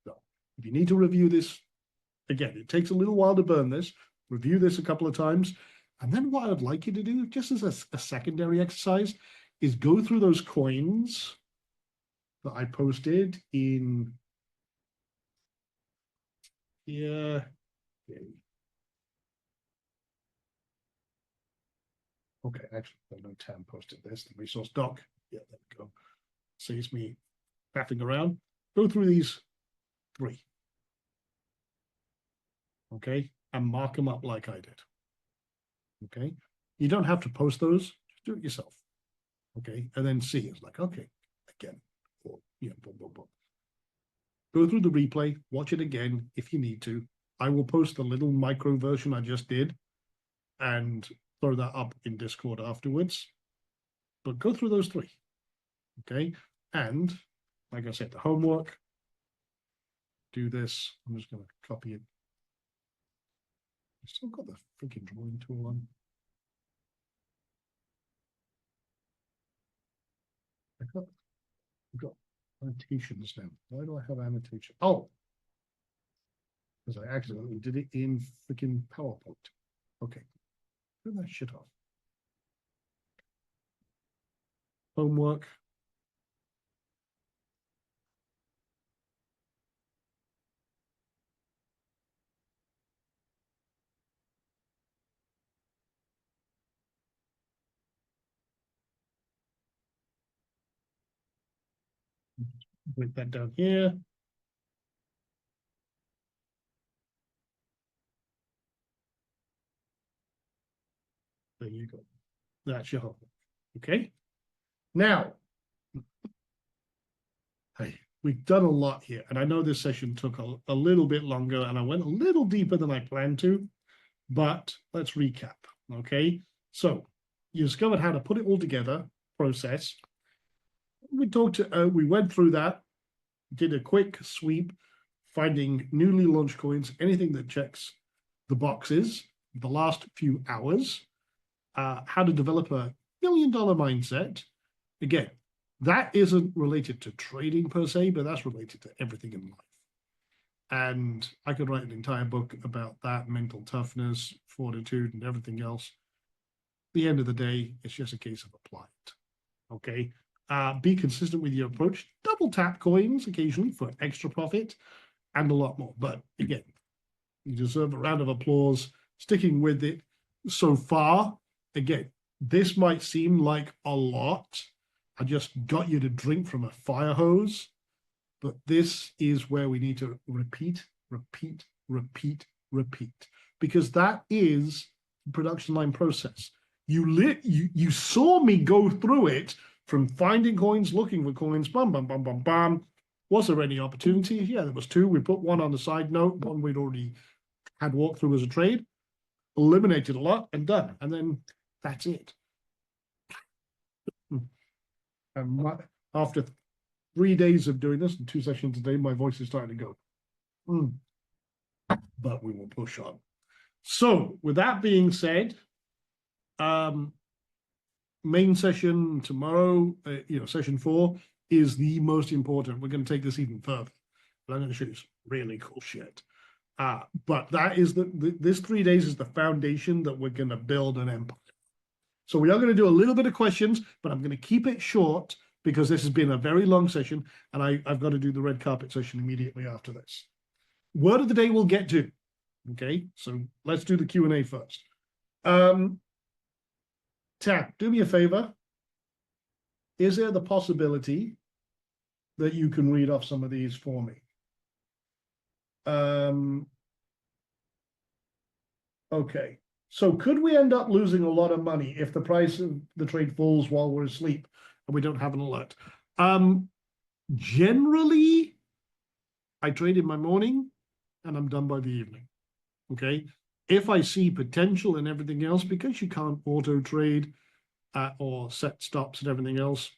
No. If you need to review this, again, it takes a little while to burn this. Review this a couple of times. And then what I'd like you to do, just as a secondary exercise, is go through those coins that I posted in here. Okay, actually, I know Tam posted this, the resource doc. Yeah, there we go. Saves me faffing around. Go through these 3. Okay, and mark them up like I did. Okay, you don't have to post those, just do it yourself. Okay, and then see, it's like, okay, again, or, you know, boom. Go through the replay, watch it again if you need to. I will post the little micro version I just did and throw that up in Discord afterwards. But go through those 3. Okay, and like I said, the homework, do this. I'm just going to copy it. I've still got the freaking drawing tool on. I've got annotations now. Why do I have annotation? Oh, because I accidentally did it in freaking PowerPoint. Okay, turn that shit off. Homework. Put that down here. There you go. That's your homework. Okay. Now, hey, we've done a lot here, and I know this session took a little bit longer, and I went a little deeper than I planned to, but let's recap. Okay. So you discovered how to put it all together, process. we went through that, did a quick sweep, finding newly launched coins, anything that checks the boxes, the last few hours, how to develop a $1 million mindset. Again, that isn't related to trading per se, but that's related to everything in life. And I could write an entire book about that, mental toughness, fortitude, and everything else. At the end of the day, it's just a case of apply it. Okay. Be consistent with your approach. Double tap coins occasionally for extra profit and a lot more. But again, you deserve a round of applause sticking with it so far. Again, this might seem like a lot. I just got you to drink from a fire hose, but this is where we need to repeat, repeat, repeat, repeat, because that is the production line process. You saw me go through it from finding coins, looking for coins, bam, bam, bam, bam, bam. Was there any opportunity? Yeah, there was two. We put one on the side note, one we'd already had walked through as a trade, eliminated a lot and done. And then that's it. And after 3 days of doing this and 2 sessions a day, my voice is starting to go. But we will push on. So with that being said, main session tomorrow, session 4 is the most important. We're going to take this even further. But I'm going to show you some really cool shit. But that is this 3 days is the foundation that we're going to build an empire. So we are going to do a little bit of questions, but I'm going to keep it short because this has been a very long session, and I've got to do the red carpet session immediately after this. Word of the day we'll get to. Okay, so let's do the Q&A first. Tam, do me a favor. Is there the possibility that you can read off some of these for me? Okay. So could we end up losing a lot of money if the price of the trade falls while we're asleep and we don't have an alert? Generally, I trade in my morning and I'm done by the evening. Okay. If I see potential and everything else, because you can't auto trade or set stops and everything else,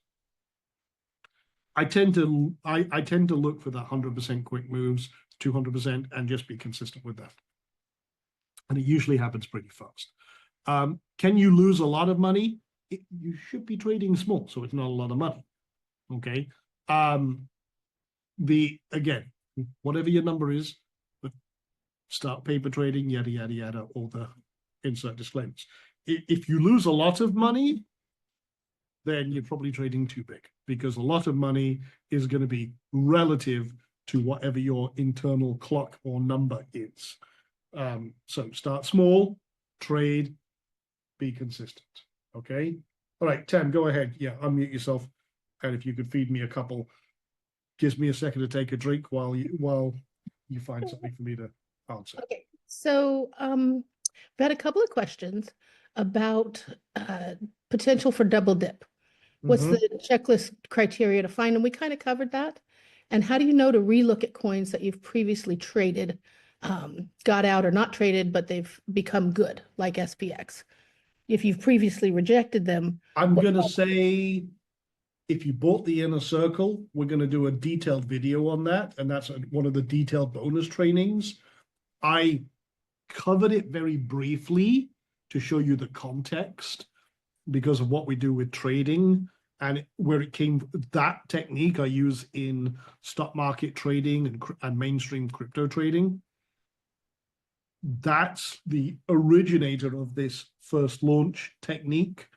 I tend to look for the 100% quick moves, 200%, and just be consistent with that. And it usually happens pretty fast. Can you lose a lot of money? You should be trading small, so it's not a lot of money. Okay. Again, whatever your number is, start paper trading, yada yada yada, all the insert disclaimers. If you lose a lot of money, then you're probably trading too big, because a lot of money is going to be relative to whatever your internal clock or number is. So start small, trade, be consistent. Okay. All right, Tam, go ahead. Yeah, unmute yourself. And if you could feed me a couple, gives me a second to take a drink while you find something for me to answer. Okay, so we had a couple of questions about potential for double dip. What's the checklist criteria to find? And we kind of covered that. And how do you know to relook at coins that you've previously traded, got out or not traded, but they've become good, like SPX? If you've previously rejected them. I'm going to say, if you bought the inner circle, we're going to do a detailed video on that. And that's one of the detailed bonus trainings. I covered it very briefly to show you the context because of what we do with trading and where it came. That technique I use in stock market trading and mainstream crypto trading. That's the originator of this first launch technique.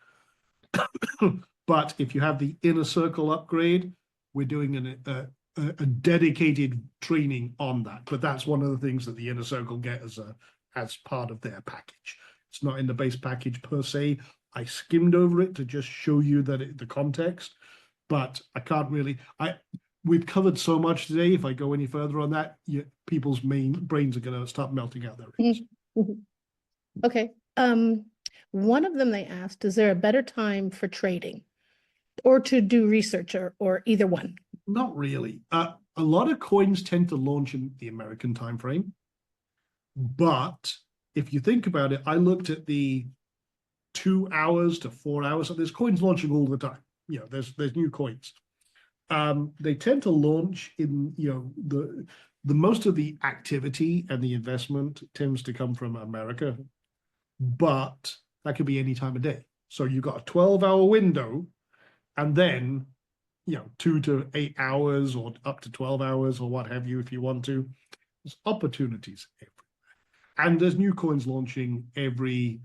But if you have the inner circle upgrade, we're doing a dedicated training on that. But that's one of the things that the inner circle get as part of their package. It's not in the base package per se. I skimmed over it to just show you that the context, but I can't really. We've covered so much today. If I go any further on that, people's main brains are going to start melting out their ears. Okay. One of them they asked, is there a better time for trading or to do research or either one? Not really. A lot of coins tend to launch in the American time frame. But if you think about it, I looked at the 2 hours to 4 hours. So there's coins launching all the time. There's new coins. They tend to launch in, the most of the activity and the investment tends to come from America, but that could be any time of day. So you've got a 12-hour window, and then 2 to 8 hours or up to 12 hours or what have you, if you want to. There's opportunities everywhere. And there's new coins launching every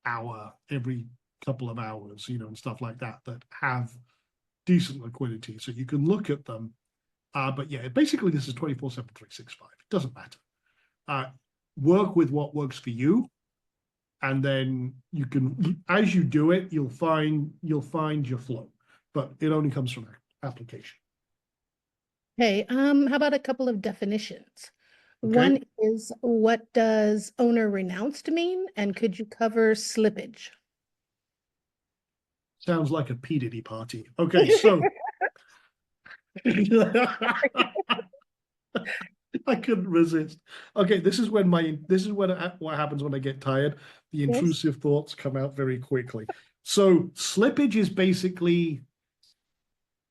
hour, every couple of hours, and stuff like that have decent liquidity. So you can look at them. But yeah, basically this is 24/7, 365. It doesn't matter. Work with what works for you. And then you can, as you do it, you'll find your flow. But it only comes from application. Okay, how about a couple of definitions? Okay. One is, what does owner renounced mean? And could you cover slippage? Sounds like a P. Diddy party. Okay, so I couldn't resist. Okay, this is when what happens when I get tired. The Yes. intrusive thoughts come out very quickly. So slippage is basically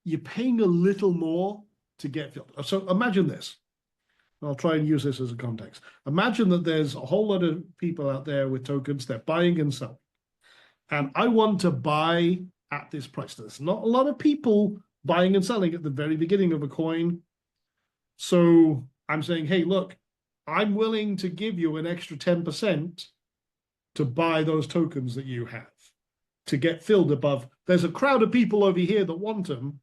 you're paying a little more to get filled. So imagine this. I'll try and use this as a context. Imagine that there's a whole lot of people out there with tokens, they're buying and selling. And I want to buy at this price. There's not a lot of people buying and selling at the very beginning of a coin. So I'm saying, hey, look, I'm willing to give you an extra 10% to buy those tokens that you have to get filled above. There's a crowd of people over here that want them,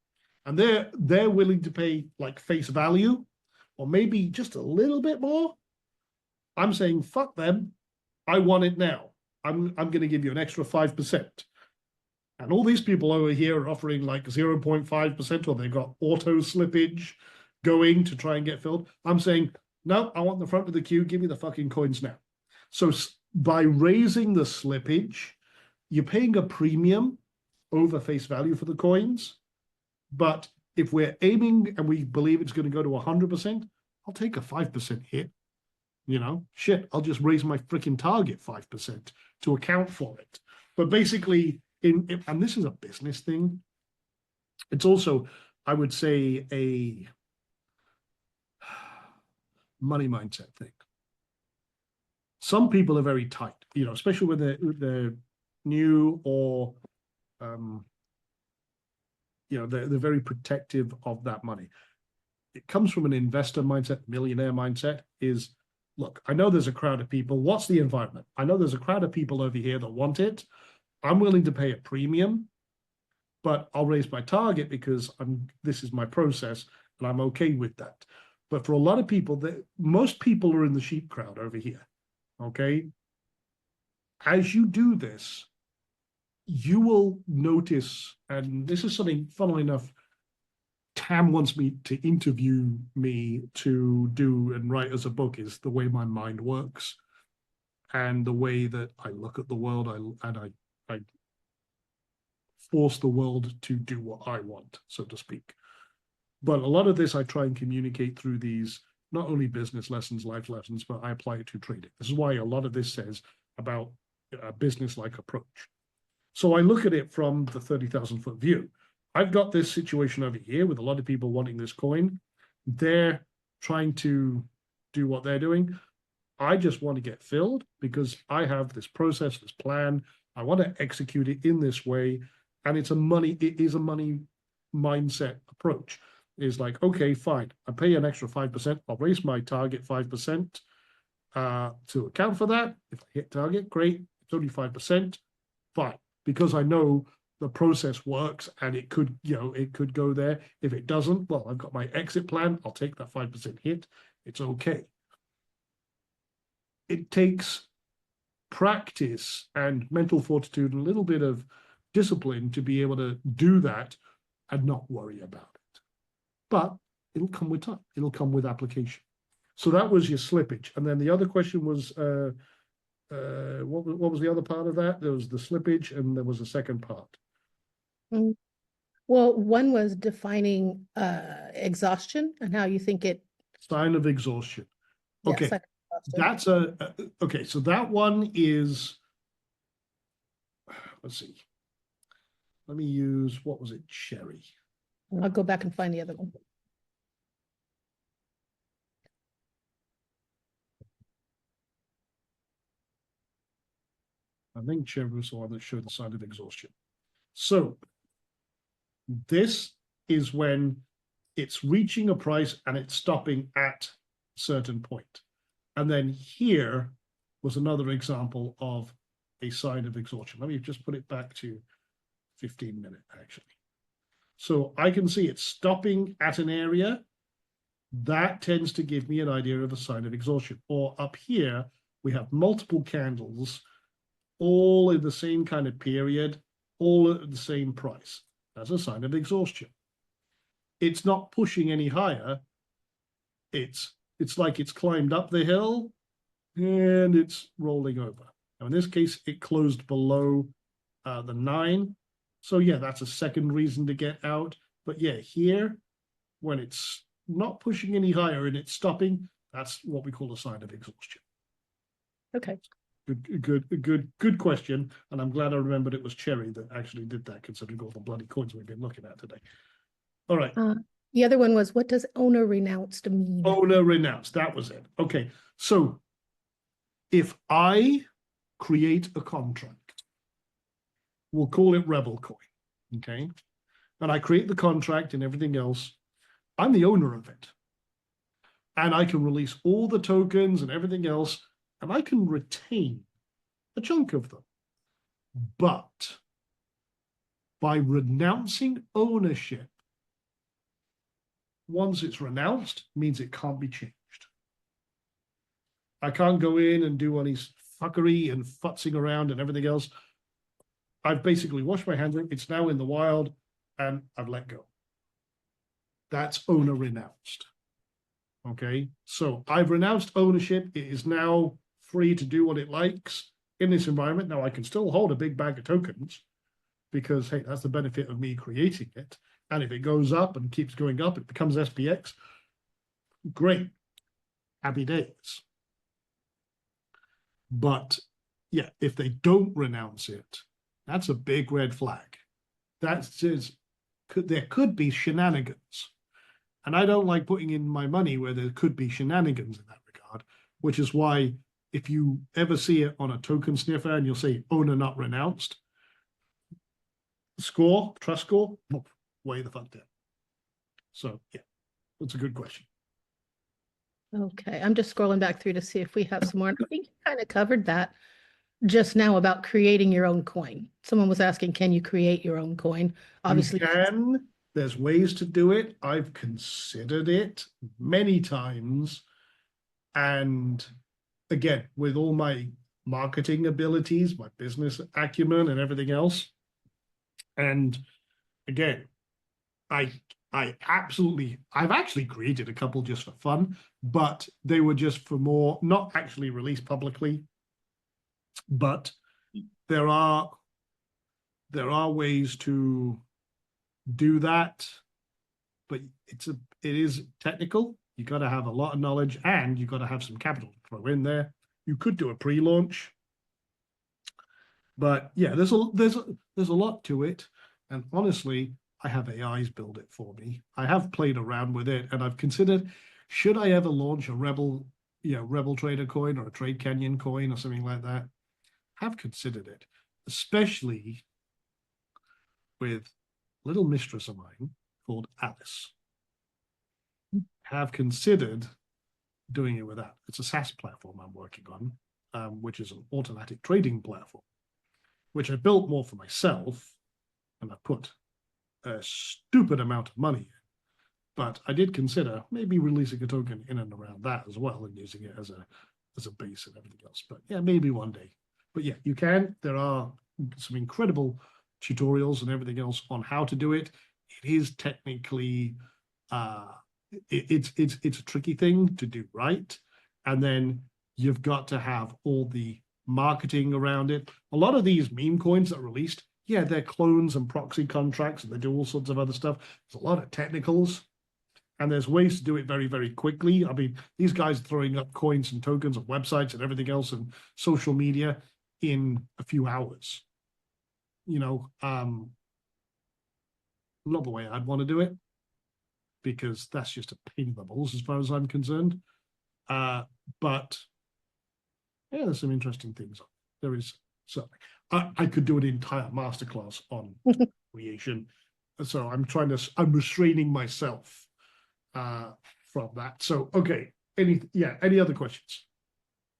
and they're willing to pay like face value or maybe just a little bit more. I'm saying, fuck them. I want it now. I'm going to give you an extra 5%. And all these people over here are offering like 0.5%, or they've got auto slippage going to try and get filled. I'm saying, no, I want the front of the queue. Give me the fucking coins now. So by raising the slippage, you're paying a premium over face value for the coins. But if we're aiming and we believe it's going to go to 100%, I'll take a 5% hit. Shit, I'll just raise my freaking target 5% to account for it. But basically, and this is a business thing, it's also, I would say, a money mindset thing. Some people are very tight, especially when they're new or, they're very protective of that money. It comes from an investor mindset, millionaire mindset is, look, I know there's a crowd of people. What's the environment? I know there's a crowd of people over here that want it. I'm willing to pay a premium, but I'll raise my target because this is my process and I'm okay with that. But for a lot of people, most people are in the sheep crowd over here, okay? As you do this, you will notice, and this is something, funnily enough, Tam wants me to interview me to do and write as a book, is the way my mind works and the way that I look at the world. I force the world to do what I want, so to speak. But a lot of this I try and communicate through these, not only business lessons, life lessons, but I apply it to trading. This is why a lot of this says about a business-like approach. So I look at it from the 30,000-foot view. I've got this situation over here with a lot of people wanting this coin. They're trying to do what they're doing. I just want to get filled because I have this process, this plan. I want to execute it in this way. And it is a money mindset approach. Is like, okay, fine. I pay an extra 5%. I'll raise my target 5% to account for that. If I hit target, great. It's only 5%. Fine. Because I know the process works and it could go there. If it doesn't, well, I've got my exit plan. I'll take that 5% hit. It's okay. It takes practice and mental fortitude and a little bit of discipline to be able to do that and not worry about it. But it'll come with time. It'll come with application. So that was your slippage. And then the other question was, what was the other part of that? There was the slippage and there was a second part. Well, one was defining exhaustion and how you think it. Sign of exhaustion. Okay, that's okay. So that one is, let's see. Let me use, what was it? Cherry. I'll go back and find the other one. I think Cherry was the one that showed the sign of exhaustion. So this is when it's reaching a price and it's stopping at a certain point. And then here was another example of a sign of exhaustion. Let me just put it back to 15 minutes, actually. So I can see it's stopping at an area. That tends to give me an idea of a sign of exhaustion. Or up here, we have multiple candles, all in the same kind of period, all at the same price. That's a sign of exhaustion. It's not pushing any higher. It's like it's climbed up the hill and it's rolling over. Now in this case, it closed below the 9. So yeah, that's a second reason to get out. But yeah, here, when it's not pushing any higher and it's stopping, that's what we call a sign of exhaustion. Okay. Good question. And I'm glad I remembered it was Cherry that actually did that, considering all the bloody coins we've been looking at today. All right. The other one was, what does owner renounced mean? Owner renounced. That was it. Okay. So if I create a contract, we'll call it Rebel Coin. Okay. And I create the contract and everything else. I'm the owner of it. And I can release all the tokens and everything else, and I can retain a chunk of them. But by renouncing ownership, once it's renounced, means it can't be changed. I can't go in and do any fuckery and futzing around and everything else. I've basically washed my hands of it. It's now in the wild and I've let go. That's owner renounced. Okay, so I've renounced ownership. It is now free to do what it likes in this environment. Now I can still hold a big bag of tokens because, hey, that's the benefit of me creating it. And if it goes up and keeps going up, it becomes SPX. Great. Happy days. But yeah, if they don't renounce it, that's a big red flag. That says there could be shenanigans. And I don't like putting in my money where there could be shenanigans in that regard, which is why if you ever see it on a token sniffer and you'll say owner not renounced, score, trust score, way the fuck down. So yeah, that's a good question. Okay, I'm just scrolling back through to see if we have some more. I think you kind of covered that just now about creating your own coin. Someone was asking, can you create your own coin? Obviously, you can. There's ways to do it. I've considered it many times. And again, with all my marketing abilities, my business acumen and everything else. And again, I've actually created a couple just for fun, but they were just for more, not actually released publicly. But there are ways to do that, but it is technical. You got to have a lot of knowledge and you got to have some capital to throw in there. You could do a pre-launch, but yeah, there's a lot to it. And honestly, I have AIs build it for me. I have played around with it, and I've considered, should I ever launch a Rebel Trader coin or a Trade Canyon coin or something like that? Have considered it, especially with a little mistress of mine called Alice. Have considered doing it with that. It's a SaaS platform I'm working on, which is an automatic trading platform, which I built more for myself, and I put a stupid amount of money in. But I did consider maybe releasing a token in and around that as well and using it as a base and everything else. But yeah, maybe one day. But yeah, you can. There are some incredible tutorials and everything else on how to do it. It is technically it's a tricky thing to do right, and then you've got to have all the marketing around it. A lot of these meme coins that are released, yeah, they're clones and proxy contracts, and they do all sorts of other stuff. There's a lot of technicals, and there's ways to do it very, very quickly. I mean, these guys are throwing up coins and tokens on websites and everything else and social media in a few hours. not the way I'd want to do it, because that's just a pain in the balls as far as I'm concerned. But yeah, there's some interesting things. There is certainly. I could do an entire masterclass on creation. So I'm restraining myself from that. So, okay. Any other questions?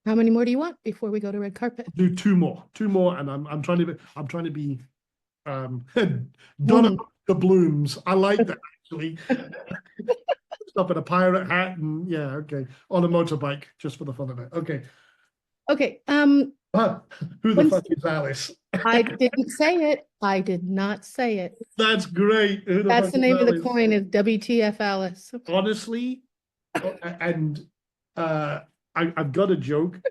How many more do you want before we go to red carpet? Do two more, and I'm trying to be Donna Woman. the Blooms. I like that actually. Stop in a pirate hat and yeah, okay. On a motorbike, just for the fun of it. Okay. Okay. Who the fuck is Alice? I didn't say it. I did not say it. That's great. Who the That's fuck the is name of the Alice? coin is WTF Alice. Honestly, and I've got a joke.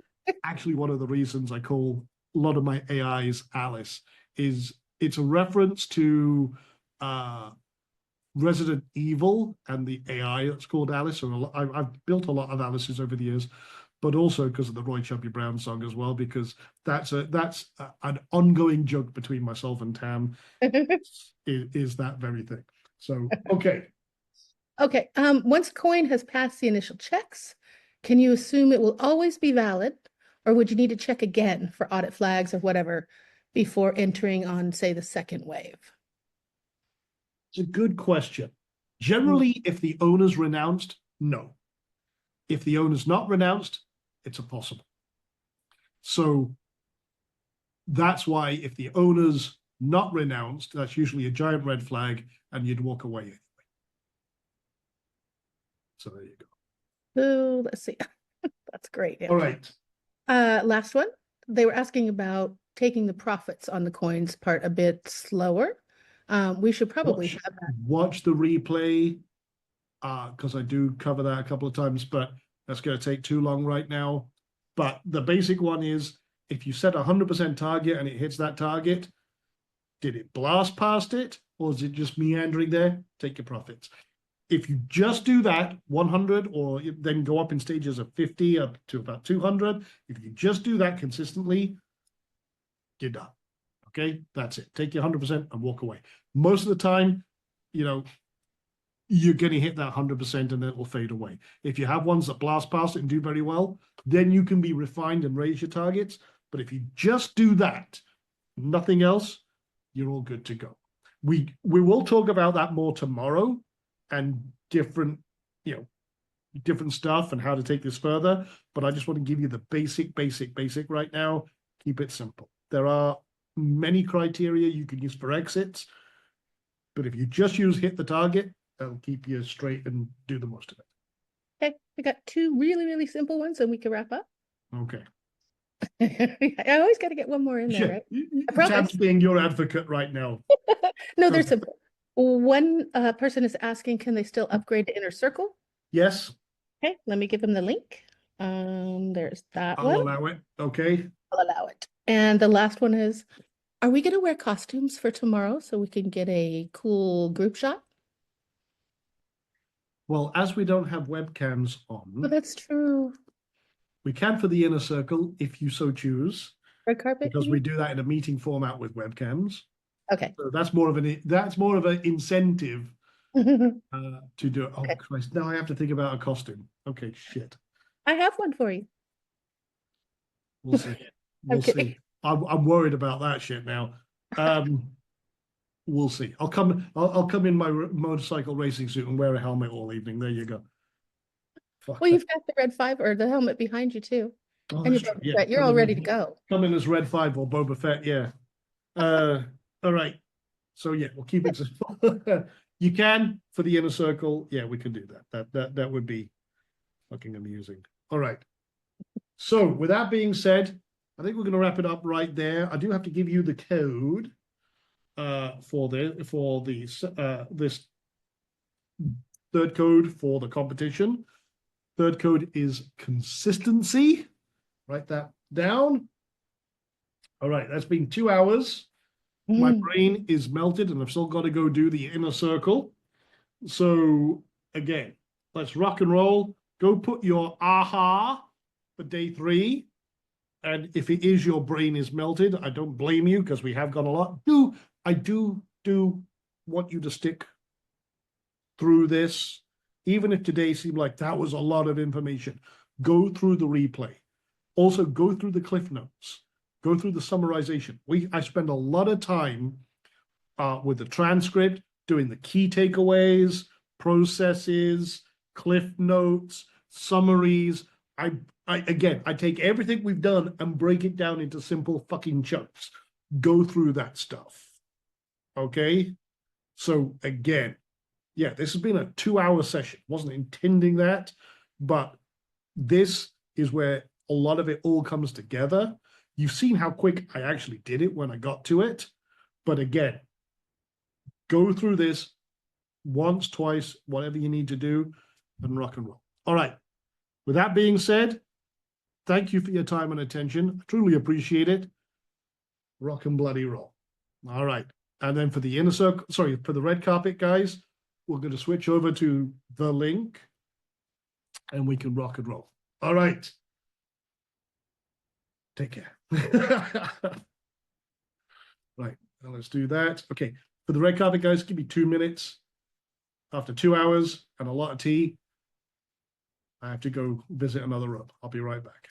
Actually, one of the reasons I call a lot of my AIs Alice is it's a reference to Resident Evil and the AI that's called Alice. So I've built a lot of Alices over the years, but also because of the Roy Chubby Brown song as well, because that's an ongoing joke between myself and Tam is that very thing. So, okay. Okay. Once a coin has passed the initial checks, can you assume it will always be valid, or would you need to check again for audit flags or whatever before entering on, say, the second wave? It's a good question. Generally, if the owner's renounced, no. If the owner's not renounced, it's a possible. So that's why if the owner's not renounced, that's usually a giant red flag and you'd walk away anyway. So there you go. So let's see. That's great. Yeah. All right. Last one. They were asking about taking the profits on the coins part a bit slower. We should probably have that. Watch the replay, because I do cover that a couple of times, but that's going to take too long right now. But the basic one is, if you set a 100% target and it hits that target, did it blast past it, or is it just meandering there? Take your profits. If you just do that 100, or then go up in stages of 50 up to about 200, if you just do that consistently, you're done. Okay, that's it. Take your 100% and walk away. Most of the time, you're going to hit that 100% and then it will fade away. If you have ones that blast past it and do very well, then you can be refined and raise your targets. But if you just do that, nothing else, you're all good to go. We will talk about that more tomorrow and different stuff and how to take this further. But I just want to give you the basic right now. Keep it simple. There are many criteria you can use for exits, but if you just use hit the target, that'll keep you straight and do the most of it. Okay, we got two really, really simple ones and we can wrap up. Okay. I always got to get one more in there, right? I promise. Tam's being your advocate right now. No, they're simple. One person is asking, can they still upgrade to Inner Circle? Yes. Okay, let me give them the link. There's that I'll one. allow it. Okay. I'll allow it. And the last one is, are we going to wear costumes for tomorrow so we can get a cool group shot? Well, as we don't have webcams on, Oh, that's true. we can for the Inner Circle if you so choose, Red carpet? because we do that in a meeting format with webcams. Okay. So that's more of an incentive to do it. Oh, Okay. Christ. Now I have to think about a costume. Okay, shit. I have one for you. We'll see. We'll Okay. see. I'm worried about that shit now. We'll see. I'll come in my motorcycle racing suit and wear a helmet all evening. There you go. Fuck Well, that. you've got the red 5 or the helmet behind you too. Oh, And that's you're, true. Yeah, you're all ready to go. come in as Red 5 or Boba Fett. Yeah. All right. So yeah, we'll keep it simple. You can for the Inner Circle. Yeah, we can do that. That would be fucking amusing. All right. So with that being said, I think we're going to wrap it up right there. I do have to give you the code for this third code for the competition. Third code is consistency. Write that down. All right, that's been 2 hours. My brain is melted and I've still got to go do the Inner Circle. So again, let's rock and roll. Go put your aha for day 3. And if it is your brain is melted, I don't blame you because we have gone a lot. I do want you to stick through this. Even if today seemed like that was a lot of information, go through the replay. Also, go through the cliff notes. Go through the summarization. I spend a lot of time with the transcript, doing the key takeaways, processes, cliff notes, summaries. I take everything we've done and break it down into simple fucking chunks. Go through that stuff. Okay? So again, yeah, this has been a 2-hour session. Wasn't intending that, but this is where a lot of it all comes together. You've seen how quick I actually did it when I got to it. But again, go through this once, twice, whatever you need to do, and rock and roll. All right. With that being said, thank you for your time and attention. I truly appreciate it. Rock and bloody roll. All right. And then for the inner circle, sorry, for the red carpet guys, we're going to switch over to the link and we can rock and roll. All right. Take care. Right. Now let's do that. Okay. For the red carpet guys, give me 2 minutes. After 2 hours and a lot of tea, I have to go visit another room. I'll be right back.